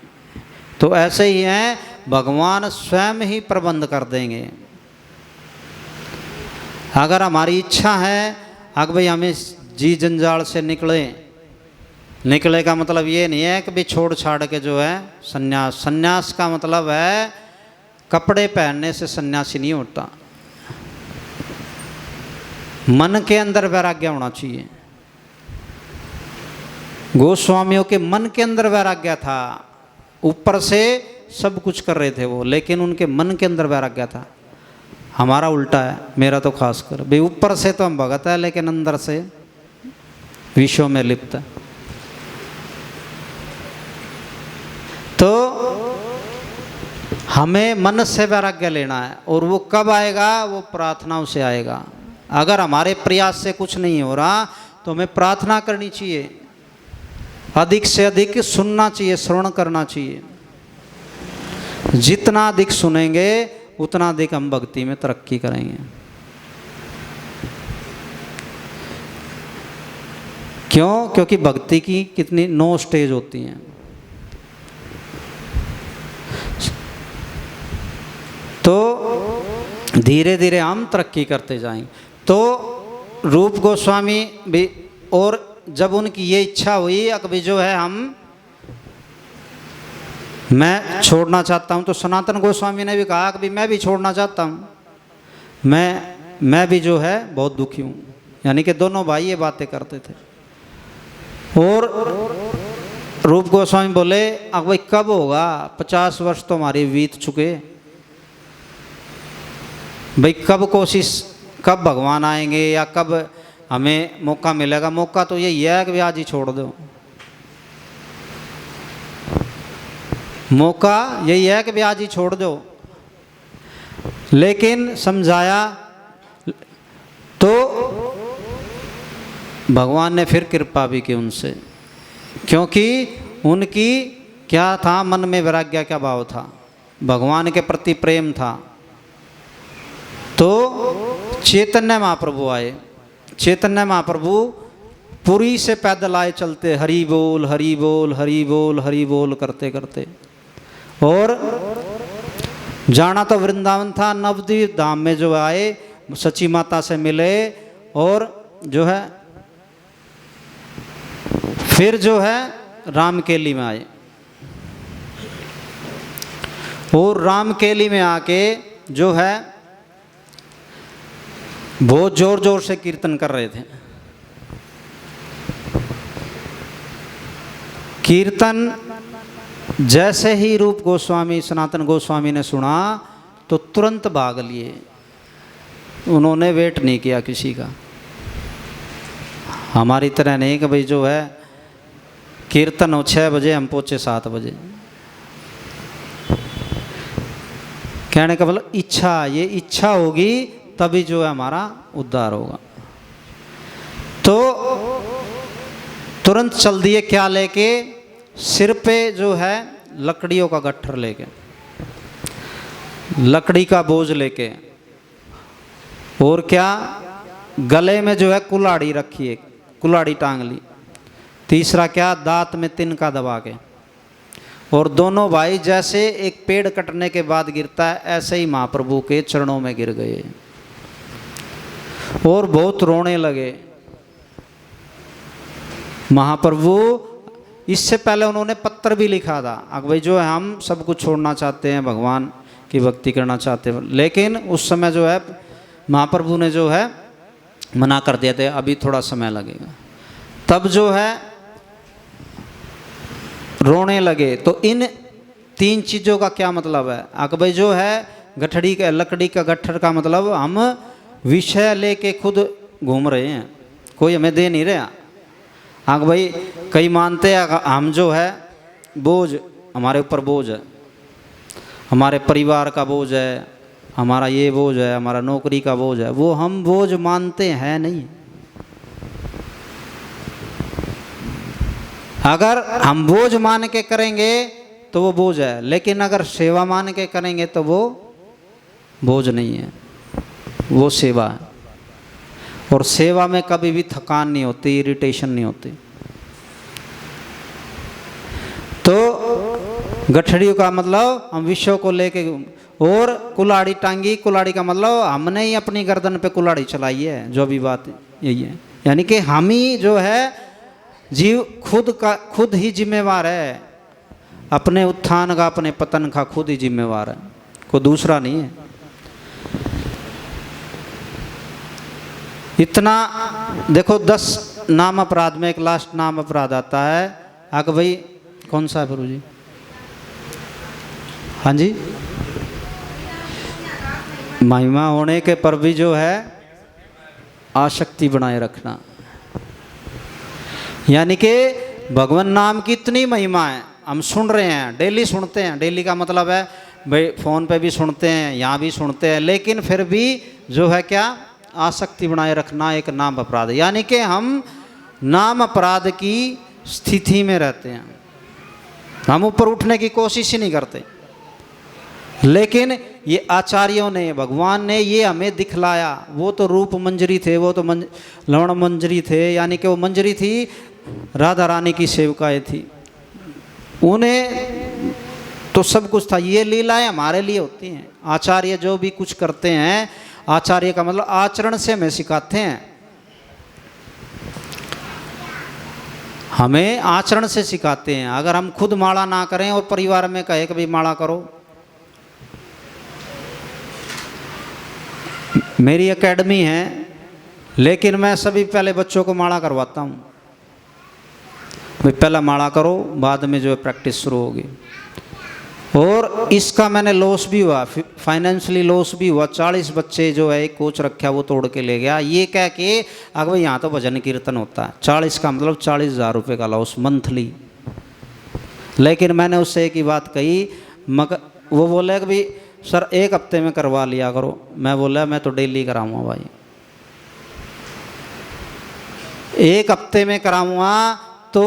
तो ऐसे ही है, भगवान स्वयं ही प्रबंध कर देंगे। अगर हमारी इच्छा है अगर भाई हमें जी जंजाल से निकले का मतलब ये नहीं है कि भाई छोड़ छाड़ के जो है संन्यास का मतलब है कपड़े पहनने से सन्यासी नहीं होता। मन के अंदर वैराग्य होना चाहिए। गोस्वामियों के मन के अंदर वैराग्य था, ऊपर से सब कुछ कर रहे थे वो, लेकिन उनके मन के अंदर वैराग्य था। हमारा उल्टा है, मेरा तो खास कर भाई ऊपर से तो हम भगत है लेकिन अंदर से विषयों में लिप्त है। तो हमें मन से वैराग्य लेना है और वो कब आएगा? वो प्रार्थनाओं से आएगा। अगर हमारे प्रयास से कुछ नहीं हो रहा तो हमें प्रार्थना करनी चाहिए, अधिक से अधिक सुनना चाहिए, श्रवण करना चाहिए। जितना अधिक सुनेंगे उतना अधिक हम भक्ति में तरक्की करेंगे। क्यों? क्योंकि भक्ति की कितनी 9 स्टेज होती हैं। तो धीरे धीरे हम तरक्की करते जाएंगे। तो रूप गोस्वामी भी, और जब उनकी ये इच्छा हुई अभी जो है मैं छोड़ना चाहता हूँ, तो सनातन गोस्वामी ने भी कहा कि मैं भी छोड़ना चाहता हूँ, मैं भी जो है बहुत दुखी हूँ। यानी कि दोनों भाई ये बातें करते थे। और रूप गोस्वामी बोले अब भाई कब होगा? 50 वर्ष तो हमारे बीत चुके, भाई कब भगवान आएंगे या कब हमें मौका मिलेगा? मौका तो यही है कि आज ही छोड़ दो। मौका यही है कि आज ही छोड़ दो। लेकिन समझाया तो भगवान ने फिर कृपा भी की उनसे, क्योंकि उनकी क्या था? मन में वैराग्य का भाव था, भगवान के प्रति प्रेम था। तो चैतन्य महाप्रभु आए। चैतन्य महाप्रभु पुरी से पैदल आए चलते, हरि बोल हरि बोल हरि बोल हरि बोल करते करते। और जाना तो वृंदावन था, नवद्वीप धाम में जो आए सची माता से मिले और जो है फिर जो है रामकेली में आए। और रामकेली में आके जो है बहुत जोर जोर से कीर्तन कर रहे थे। कीर्तन जैसे ही रूप गोस्वामी सनातन गोस्वामी ने सुना तो तुरंत भाग लिए, उन्होंने वेट नहीं किया किसी का। हमारी तरह नहीं कि भाई जो है कीर्तन हो 6 बजे हम पहुँचे 7 बजे। कहने का मतलब इच्छा, ये इच्छा होगी तभी जो है हमारा उद्धार होगा। तो तुरंत चल दिए, क्या लेके? सिर पे जो है लकड़ियों का गट्ठर लेके, लकड़ी का बोझ लेके, और क्या गले में जो है कुल्हाड़ी रखी है, कुल्हाड़ी टांग ली। तीसरा क्या, दांत में तिनका दबा के। और दोनों भाई जैसे एक पेड़ कटने के बाद गिरता है ऐसे ही महाप्रभु के चरणों में गिर गए और बहुत रोने लगे। महाप्रभु इससे पहले उन्होंने पत्र भी लिखा था, अब भाई जो है हम सब कुछ छोड़ना चाहते हैं, भगवान की भक्ति करना चाहते हैं, लेकिन उस समय जो है महाप्रभु ने जो है मना कर दिया था, अभी थोड़ा समय लगेगा। तब जो है रोने लगे। तो इन 3 चीज़ों का क्या मतलब है? भाई जो है गठड़ी का, लकड़ी का गट्ठर का मतलब हम विषय लेके खुद घूम रहे हैं, कोई हमें दे नहीं रहा। भाई कई मानते हैं हम जो है बोझ, हमारे ऊपर बोझ है, हमारे परिवार का बोझ है, हमारा ये बोझ है, हमारा नौकरी का बोझ है, वो हम बोझ मानते हैं नहीं। अगर हम बोझ मान के करेंगे तो वो बोझ है, लेकिन अगर सेवा मान के करेंगे तो वो बोझ नहीं है, वो सेवा है। और सेवा में कभी भी थकान नहीं होती, इरिटेशन नहीं होती। तो गठड़ियों का मतलब हम विषयों को लेके, और कुल्हाड़ी टांगी, कुल्हाड़ी का मतलब हमने ही अपनी गर्दन पे कुल्हाड़ी चलाई है, जो भी बात यही है। यानी कि हम ही जो है जीव खुद ही जिम्मेवार है, अपने उत्थान का अपने पतन का खुद ही जिम्मेवार है, कोई दूसरा नहीं है। इतना देखो 10 नाम अपराध में एक लास्ट नाम अपराध आता है। भाई कौन सा है गुरु जी? हाँ जी, महिमा होने के पर भी जो है आसक्ति बनाए रखना। यानी कि भगवान नाम की इतनी महिमा है, हम सुन रहे हैं, डेली सुनते हैं। डेली का मतलब है भाई फ़ोन पे भी सुनते हैं, यहाँ भी सुनते हैं, लेकिन फिर भी जो है क्या, आसक्ति बनाए रखना एक नाम अपराध। यानी कि हम नाम अपराध की स्थिति में रहते हैं, हम ऊपर उठने की कोशिश ही नहीं करते। लेकिन ये आचार्यों ने, भगवान ने ये हमें दिखलाया। वो तो रूप मंजरी थे, वो तो लवण मंजरी थे, यानी कि वो मंजरी थी, राधा रानी की सेवकाएं थी, उन्हें तो सब कुछ था। ये लीलाएं हमारे लिए होती हैं। आचार्य जो भी कुछ करते हैं, आचार्य का मतलब आचरण से हमें सिखाते हैं, हमें आचरण से सिखाते हैं। अगर हम खुद माला ना करें और परिवार में कहे कि भाई माला करो। मेरी एकेडमी है, लेकिन मैं सभी पहले बच्चों को माला करवाता हूँ। भाई पहला माला करो, बाद में जो है प्रैक्टिस शुरू होगी। और इसका मैंने लॉस भी हुआ, फाइनेंशियली लॉस भी हुआ। 40 बच्चे जो है एक कोच रखा वो तोड़ के ले गया, ये कह के अगर भाई यहाँ तो भजन कीर्तन होता है। 40 का मतलब 40,000 रुपये का लॉस मंथली। लेकिन मैंने उससे एक ही बात कही, मगर वो बोले कि भाई सर 1 हफ्ते में करवा लिया करो। मैं बोला मैं तो डेली कराऊंगा भाई, 1 हफ्ते में कराऊंगा तो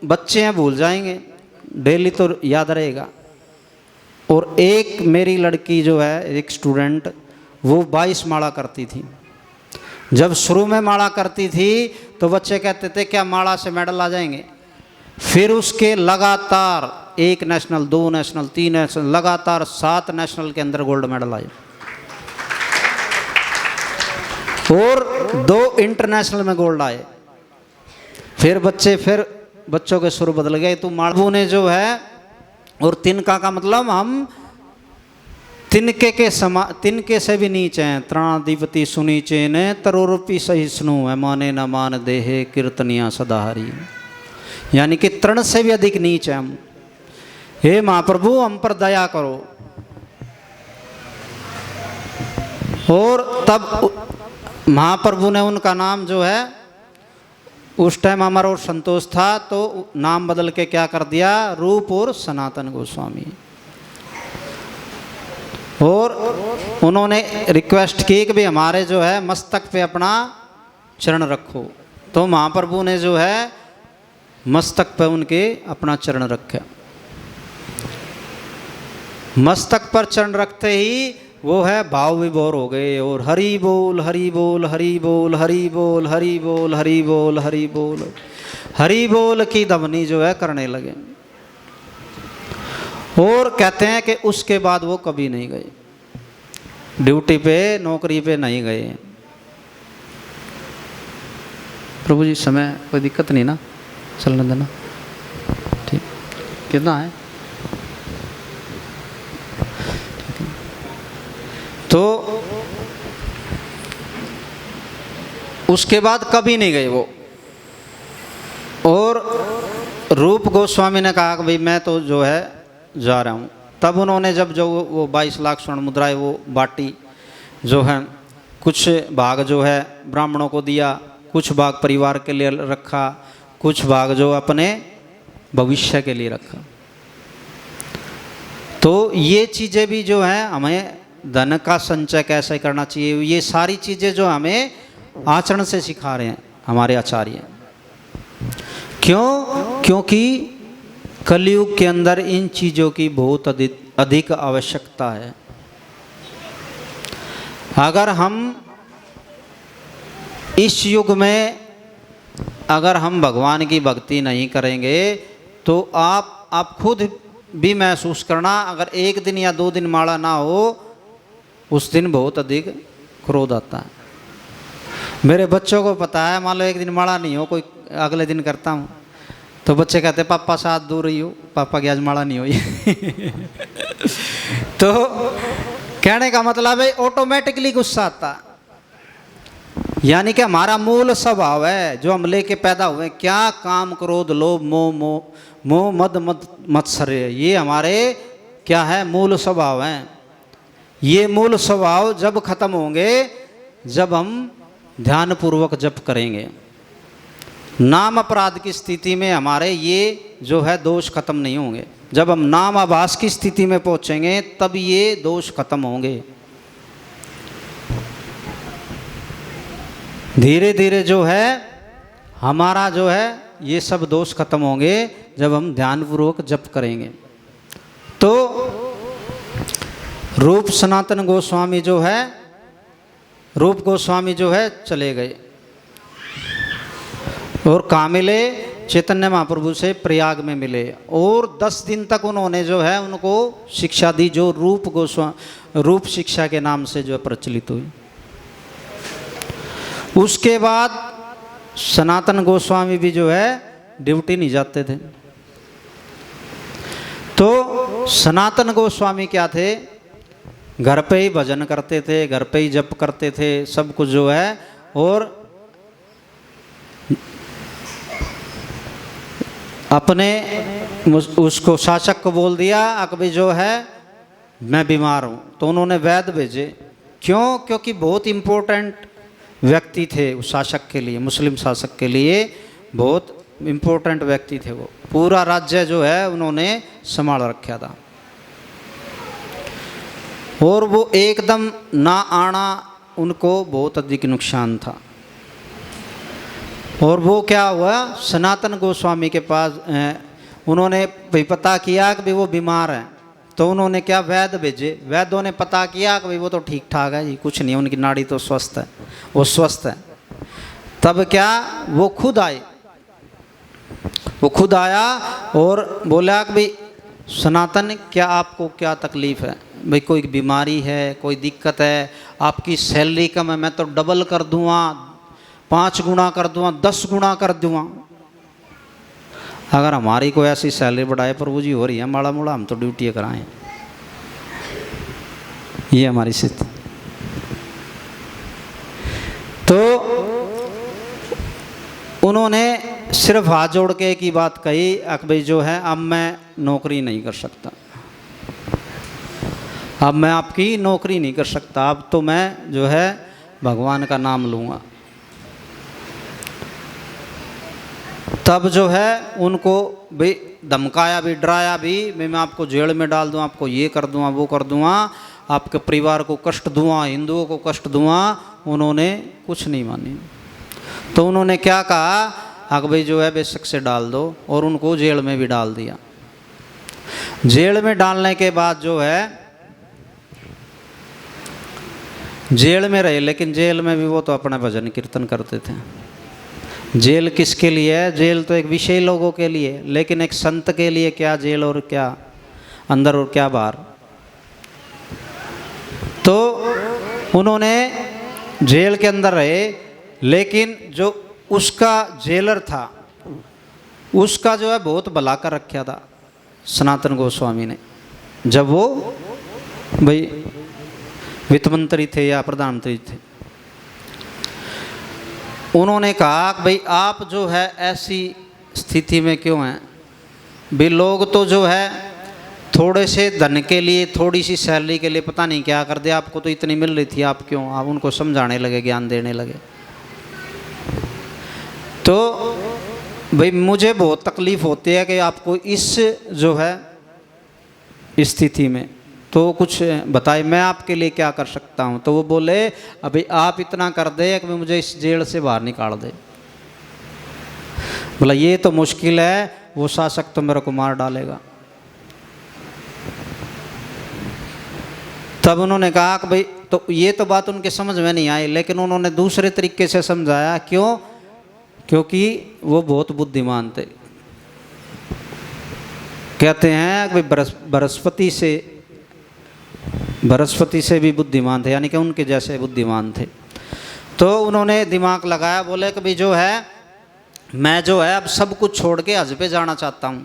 बच्चे हैं भूल जाएंगे, डेली तो याद रहेगा। और एक मेरी लड़की जो है, एक स्टूडेंट, वो 22 माला करती थी। जब शुरू में माला करती थी तो बच्चे कहते थे क्या माला से मेडल आ जाएंगे। फिर उसके लगातार 1 नेशनल, 2 नेशनल, 3 नेशनल, लगातार 7 नेशनल के अंदर गोल्ड मेडल आए और 2 इंटरनेशनल में गोल्ड आए। फिर बच्चों के सुर बदल गए। तो मालबू ने जो है, और तिनका का मतलब हम तिनके से भी नीचे हैं। तृणाधिपति सुनीचे ने तरोरूपी सहिष्णु है, माने न मान देहे कीर्तनिया सदाहरी। यानी कि तृण से भी अधिक नीच है हम। हे महाप्रभु हम पर दया करो। और तब महाप्रभु ने उनका नाम जो है, उस टाइम हमारा और संतोष था तो नाम बदल के क्या कर दिया, रूप और सनातन गोस्वामी। और उन्होंने रिक्वेस्ट की कि भी हमारे जो है मस्तक पे अपना चरण रखो। तो महाप्रभु ने जो है मस्तक पे उनके अपना चरण रखा। मस्तक पर चरण रखते ही वो है भाव विभोर हो गए और हरि बोल हरि बोल हरि बोल हरि बोल हरि बोल हरि बोल हरि बोल हरि बोल की ध्वनि जो है करने लगे। और कहते हैं कि उसके बाद वो कभी नहीं गए, ड्यूटी पे नौकरी पे नहीं गए। प्रभु जी समय कोई दिक्कत नहीं ना, चलने देना। ठीक, कितना है? तो उसके बाद कभी नहीं गए वो। और रूप गोस्वामी ने कहा कि भाई मैं तो जो है जा रहा हूँ। तब उन्होंने जब जो वो 22 लाख स्वर्ण मुद्राएं वो बांटी, जो है कुछ भाग जो है ब्राह्मणों को दिया, कुछ भाग परिवार के लिए रखा, कुछ भाग जो अपने भविष्य के लिए रखा। तो ये चीज़ें भी जो है हमें धन का संचय कैसे करना चाहिए, ये सारी चीज़ें जो हमें आचरण से सिखा रहे हैं हमारे आचार्य। क्यों? क्योंकि कलयुग के अंदर इन चीज़ों की बहुत अधिक आवश्यकता है। अगर हम इस युग में अगर हम भगवान की भक्ति नहीं करेंगे तो आप खुद भी महसूस करना, अगर एक दिन या 2 दिन माला ना हो उस दिन बहुत अधिक क्रोध आता है। मेरे बच्चों को पता है, मान लो एक दिन माला नहीं हो, कोई अगले दिन करता हूँ तो बच्चे कहते हैं पापा साथ दूर रही हो, पापा की आज माला नहीं हुई। तो कहने का मतलब है ऑटोमेटिकली गुस्सा आता। यानी कि हमारा मूल स्वभाव है जो हम लेके पैदा हुए, क्या काम क्रोध लोभ मोह मद मत्सर्य, ये हमारे क्या है मूल स्वभाव हैं। ये मूल स्वभाव जब खत्म होंगे जब हम ध्यानपूर्वक जप करेंगे। नाम अपराध की स्थिति में हमारे ये जो है दोष खत्म नहीं होंगे। जब हम नाम आभास की स्थिति में पहुंचेंगे तब ये दोष खत्म होंगे। धीरे धीरे जो है हमारा जो है ये सब दोष खत्म होंगे जब हम ध्यानपूर्वक जप करेंगे। तो रूप सनातन गोस्वामी जो है, रूप गोस्वामी जो है चले गए और कहाँ मिले? चैतन्य महाप्रभु से प्रयाग में मिले। और 10 दिन तक उन्होंने जो है उनको शिक्षा दी, जो रूप शिक्षा के नाम से जो प्रचलित हुई। उसके बाद सनातन गोस्वामी भी जो है ड्यूटी नहीं जाते थे। तो सनातन गोस्वामी क्या थे? घर पे ही भजन करते थे, घर पे ही जप करते थे, सब कुछ जो है। और अपने उसको शासक को बोल दिया अकबी जो है मैं बीमार हूँ, तो उन्होंने वैद्य भेजे। क्यों? क्योंकि बहुत इम्पोर्टेंट व्यक्ति थे उस शासक के लिए, मुस्लिम शासक के लिए बहुत इम्पोर्टेंट व्यक्ति थे वो। पूरा राज्य जो है उन्होंने संभाल रखा था। और वो एकदम ना आना उनको बहुत अधिक नुकसान था। और वो क्या हुआ, सनातन गोस्वामी के पास उन्होंने पता किया कि वो बीमार हैं, तो उन्होंने क्या वैद्य भेजे। वैद्यों ने पता किया कि वो तो ठीक ठाक है जी, कुछ नहीं, उनकी नाड़ी तो स्वस्थ है, वो स्वस्थ है। तब क्या वो खुद आए, वो खुद आया और बोला कि भाई सनातन क्या आपको क्या तकलीफ़ है? भाई कोई बीमारी है, कोई दिक्कत है? आपकी सैलरी कम है, मैं तो डबल कर दूँगा, 5 गुना कर दूँगा, 10 गुना कर दूँगा। अगर हमारी कोई ऐसी सैलरी बढ़ाए प्रभु जी हो रही है माड़ा मोड़ा, हम तो ड्यूटी कराएं। ये हमारी स्थिति। तो उन्होंने सिर्फ हाथ जोड़ के एक ही बात कही कि भाई जो है अब मैं नौकरी नहीं कर सकता, अब मैं आपकी नौकरी नहीं कर सकता, अब तो मैं जो है भगवान का नाम लूँगा। तब जो है उनको भी धमकाया भी, डराया भी, मैं आपको जेल में डाल दूँ, आपको ये कर दूँगा, वो कर दूँगा, आपके परिवार को कष्ट दूँगा, हिंदुओं को कष्ट दूँगा। उन्होंने कुछ नहीं मानी। तो उन्होंने क्या कहा कि भाई जो है बेशक से डाल दो, और उनको जेल में भी डाल दिया। जेल में डालने के बाद जो है जेल में रहे, लेकिन जेल में भी वो तो अपना भजन कीर्तन करते थे। जेल किसके लिए है? जेल तो एक विषय लोगों के लिए, लेकिन एक संत के लिए क्या जेल और क्या अंदर और क्या बाहर। तो उन्होंने जेल के अंदर रहे, लेकिन जो उसका जेलर था उसका जो है बहुत भला कर रखा था सनातन गोस्वामी ने। जब वो भाई वित्त मंत्री थे या प्रधानमंत्री थे, उन्होंने कहा कि भाई आप जो है ऐसी स्थिति में क्यों हैं? भाई लोग तो जो है थोड़े से धन के लिए, थोड़ी सी सैलरी के लिए पता नहीं क्या कर दिया, आपको तो इतनी मिल रही थी, आप क्यों? आप उनको समझाने लगे, ज्ञान देने लगे। तो भाई मुझे बहुत तकलीफ़ होती है कि आपको इस जो है स्थिति में तो कुछ बताए, मैं आपके लिए क्या कर सकता हूँ। तो वो बोले अभी आप इतना कर दे कि मुझे इस जेल से बाहर निकाल दे। बोला ये तो मुश्किल है, वो शासक तो मेरे को मार डालेगा। तब उन्होंने कहा कि भाई, तो ये तो बात उनके समझ में नहीं आई, लेकिन उन्होंने दूसरे तरीके से समझाया। क्यों? क्योंकि वो बहुत बुद्धिमान थे। कहते हैं कि बृहस्पति से भी बुद्धिमान थे, यानी कि उनके जैसे बुद्धिमान थे। तो उन्होंने दिमाग लगाया, बोले कि भाई जो है मैं जो है अब सब कुछ छोड़ के हज पे जाना चाहता हूँ।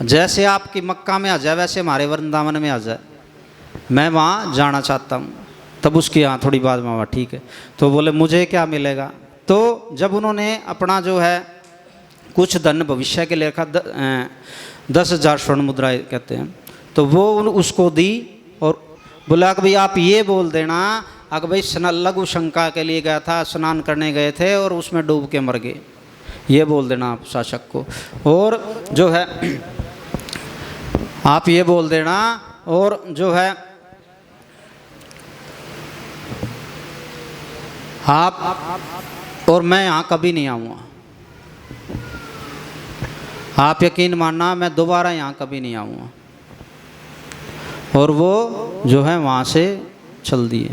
जैसे आपकी मक्का में हज है वैसे हमारे वृंदावन में हज है, मैं वहाँ जाना चाहता हूँ। तब उसकी यहाँ थोड़ी बात मामा ठीक है। तो बोले मुझे क्या मिलेगा? तो जब उन्होंने अपना जो है कुछ धन भविष्य के लिए रखा, 10,000 स्वर्ण मुद्राएं कहते हैं, तो वो उसको दी और बोला कि भाई आप ये बोल देना कि भाई लघु शंका के लिए गया था, स्नान करने गए थे और उसमें डूब के मर गए, ये बोल देना आप शासक को। और जो है आप ये बोल देना, और जो है आप और मैं यहाँ कभी नहीं आऊँगा। आप यकीन मानना मैं दोबारा यहाँ कभी नहीं आऊँगा। और वो जो है वहाँ से चल दिए।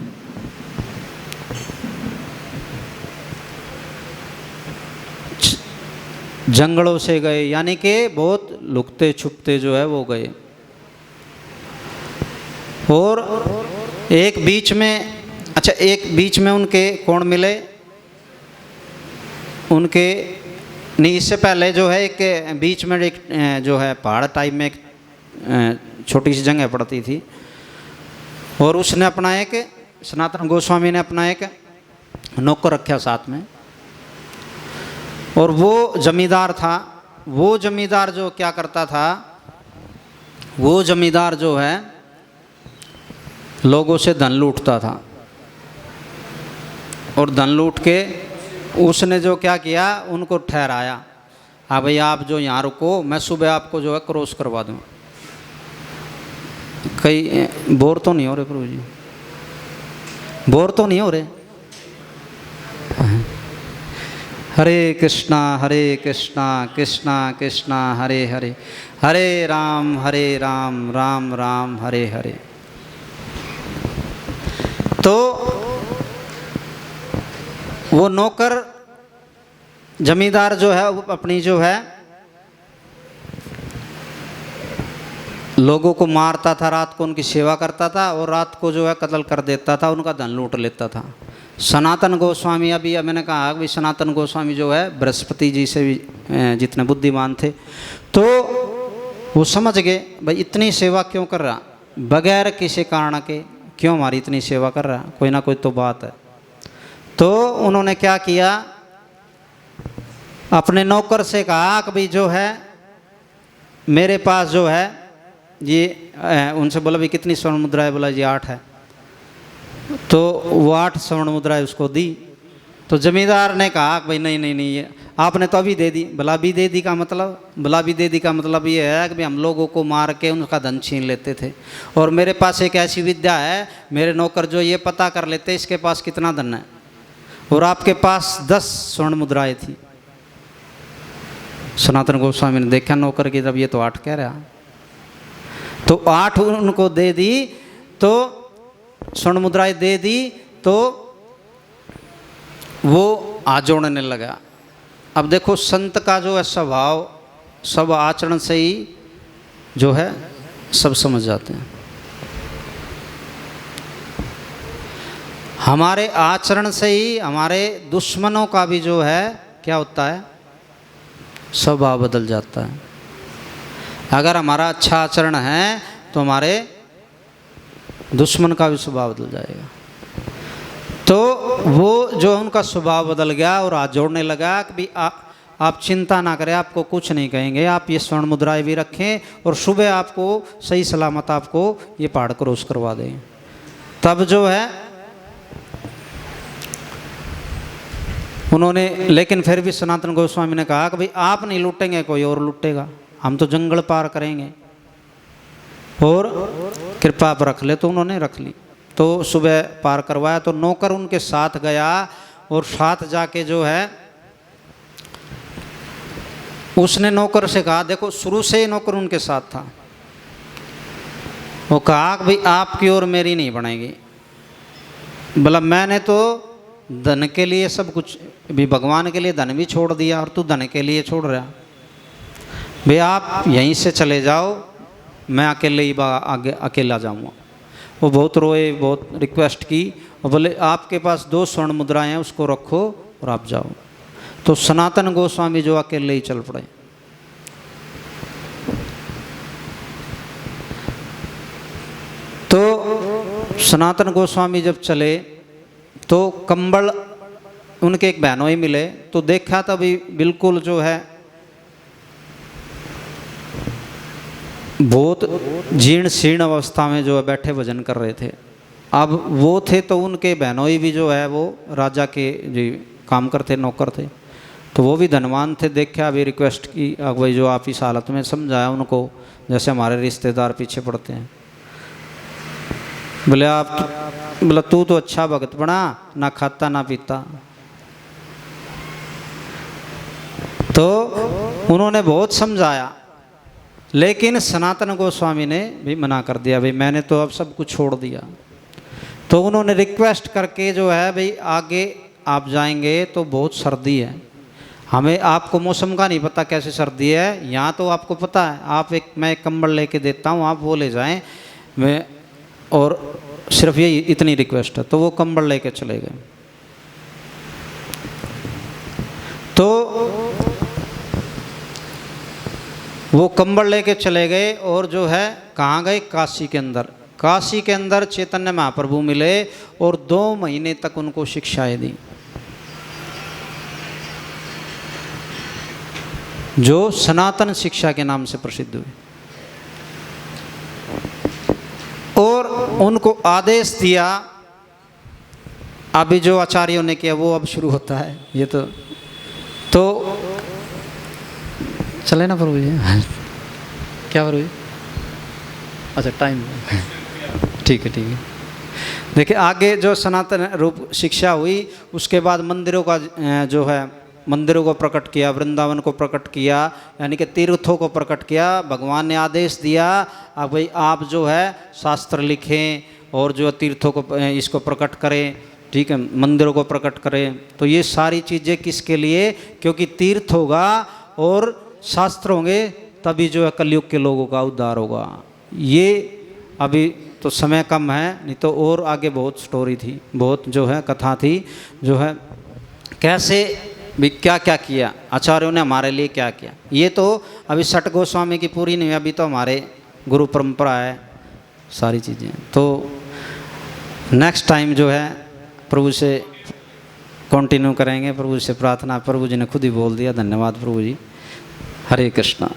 जंगलों से गए, यानी कि बहुत लुकते छुपते जो है वो गए। और एक बीच में उनके कौन मिले? उनके नहीं, इससे पहले जो है एक बीच में एक जो है पहाड़ टाइप में एक छोटी सी जगह पड़ती थी, और उसने अपना एक सनातन गोस्वामी ने अपना एक नौकर रखा साथ में। और वो जमींदार था। वो जमींदार जो क्या करता था, वो जमींदार जो है लोगों से धन लूटता था। और धन लूट के उसने जो क्या किया, उनको ठहराया, हाँ भाई आप जो यहाँ रुको, मैं सुबह आपको जो है क्रॉस करवा दूँ। कई बोर तो नहीं हो रहे प्रभु जी? बोर तो नहीं हो रहे? हरे कृष्णा कृष्णा कृष्णा हरे हरे, हरे राम राम राम हरे हरे। तो वो नौकर जमींदार जो है अपनी जो है लोगों को मारता था, रात को उनकी सेवा करता था और रात को जो है कत्ल कर देता था, उनका धन लूट लेता था। सनातन गोस्वामी, अभी मैंने कहा कि सनातन गोस्वामी जो है बृहस्पति जी से भी जितने बुद्धिमान थे, तो वो समझ गए भाई इतनी सेवा क्यों कर रहा, बगैर किसी कारण के क्यों हमारी इतनी सेवा कर रहा, कोई ना कोई तो बात है। तो उन्होंने क्या किया, अपने नौकर से कहा कि भाई जो है मेरे पास जो है ये, उनसे बोला भाई कितनी स्वर्ण मुद्राएं, बोला जी 8 है। तो वो 8 स्वर्ण मुद्राएं उसको दी। तो जमींदार ने कहा भाई नहीं नहीं नहीं, ये आपने तो अभी दे दी। भला भी दे दी का मतलब, भला भी दे दी का मतलब ये है कि भाई हम लोगों को मार के उनका धन छीन लेते थे, और मेरे पास एक ऐसी विद्या है, मेरे नौकर जो ये पता कर लेते इसके पास कितना धन है, और आपके पास 10 स्वर्ण मुद्राएं थी। सनातन गोस्वामी ने देखा नौकर की, जब ये तो 8 कह रहा, तो 8 उनको दे दी, तो स्वर्ण मुद्राएं दे दी। तो वो हाथ जोड़ने लगा। अब देखो संत का जो है स्वभाव, सब आचरण से ही जो है सब समझ जाते हैं। हमारे आचरण से ही हमारे दुश्मनों का भी जो है क्या होता है, स्वभाव बदल जाता है। अगर हमारा अच्छा आचरण है तो हमारे दुश्मन का भी स्वभाव बदल जाएगा। तो वो जो उनका स्वभाव बदल गया और हाथ जोड़ने लगा कि भी आप चिंता ना करें, आपको कुछ नहीं कहेंगे, आप ये स्वर्ण मुद्राएं भी रखें, और सुबह आपको सही सलामत आपको ये पहाड़ क्रॉस करवा दें। तब जो है उन्होंने, लेकिन फिर भी सनातन गोस्वामी ने कहा कि भाई आप नहीं लूटेंगे, कोई और लूटेगा, हम तो जंगल पार करेंगे, और कृपा आप रख ले। तो उन्होंने रख ली। तो सुबह पार करवाया। तो नौकर उनके साथ गया, और साथ जाके जो है उसने नौकर से कहा, देखो शुरू से ही नौकर उनके साथ था, वो कहा कि भाई आपकी और मेरी नहीं बनेगी। बोला मैंने तो धन के लिए सब कुछ, भी भगवान के लिए धन भी छोड़ दिया, और तू धन के लिए छोड़ रहा, भाई आप यहीं से चले जाओ, मैं अकेले ही आगे अकेला जाऊँगा। वो बहुत रोए, बहुत रिक्वेस्ट की, और बोले आपके पास 2 स्वर्ण मुद्राएं हैं, उसको रखो और आप जाओ। तो सनातन गोस्वामी जो अकेले ही चल पड़े। तो सनातन गोस्वामी जब चले तो कंबल उनके एक बहनों ही मिले। तो देखा तभी बिल्कुल जो है बहुत जीर्ण शीर्ण अवस्था में जो है बैठे भजन कर रहे थे। अब वो थे तो उनके बहनोई भी जो है वो राजा के जी काम करते, नौकर थे, तो वो भी धनवान थे। देखा अभी रिक्वेस्ट की, भाई जो आप इस हालत में, समझाया उनको जैसे हमारे रिश्तेदार पीछे पड़ते हैं। बोले आप, बोला तू तो अच्छा भगत बना, ना खाता ना पीता। तो उन्होंने बहुत समझाया, लेकिन सनातन गोस्वामी ने भी मना कर दिया, भाई मैंने तो अब सब कुछ छोड़ दिया। तो उन्होंने रिक्वेस्ट करके जो है भाई आगे आप जाएंगे तो बहुत सर्दी है, हमें आपको मौसम का नहीं पता कैसे सर्दी है, यहाँ तो आपको पता है, आप मैं एक कंबल लेके देता हूँ, आप वो ले जाएं, मैं और सिर्फ ये इतनी रिक्वेस्ट है। तो वो कंबल लेके चले गए। तो वो कंबल लेके चले गए और जो है कहाँ गए, काशी के अंदर। काशी के अंदर चैतन्य महाप्रभु मिले और 2 महीने तक उनको शिक्षाएं दी, जो सनातन शिक्षा के नाम से प्रसिद्ध हुई। और उनको आदेश दिया, अभी जो आचार्यों ने किया वो अब शुरू होता है। ये तो चले ना प्रभु जी, क्या प्रभु जी? अच्छा टाइम, ठीक है ठीक है। देखिए आगे जो सनातन रूप शिक्षा हुई, उसके बाद मंदिरों का जो है, मंदिरों को प्रकट किया, वृंदावन को प्रकट किया, यानी कि तीर्थों को प्रकट किया। भगवान ने आदेश दिया, अब भाई आप जो है शास्त्र लिखें और जो तीर्थों को इसको प्रकट करें, ठीक है, मंदिरों को प्रकट करें। तो ये सारी चीज़ें किसके लिए? क्योंकि तीर्थ होगा और शास्त्र होंगे, तभी जो है कलयुग के लोगों का उद्धार होगा। ये अभी तो समय कम है, नहीं तो और आगे बहुत स्टोरी थी, बहुत जो है कथा थी, जो है कैसे भी क्या क्या किया आचार्यों ने हमारे लिए, क्या किया। ये तो अभी सठ गोस्वामी की पूरी नहीं, अभी तो हमारे गुरु परंपरा है सारी चीज़ें। तो नेक्स्ट टाइम जो है प्रभु से कंटिन्यू करेंगे। प्रभु से प्रार्थना, प्रभु जी ने खुद ही बोल दिया। धन्यवाद प्रभु जी। हरे कृष्णा।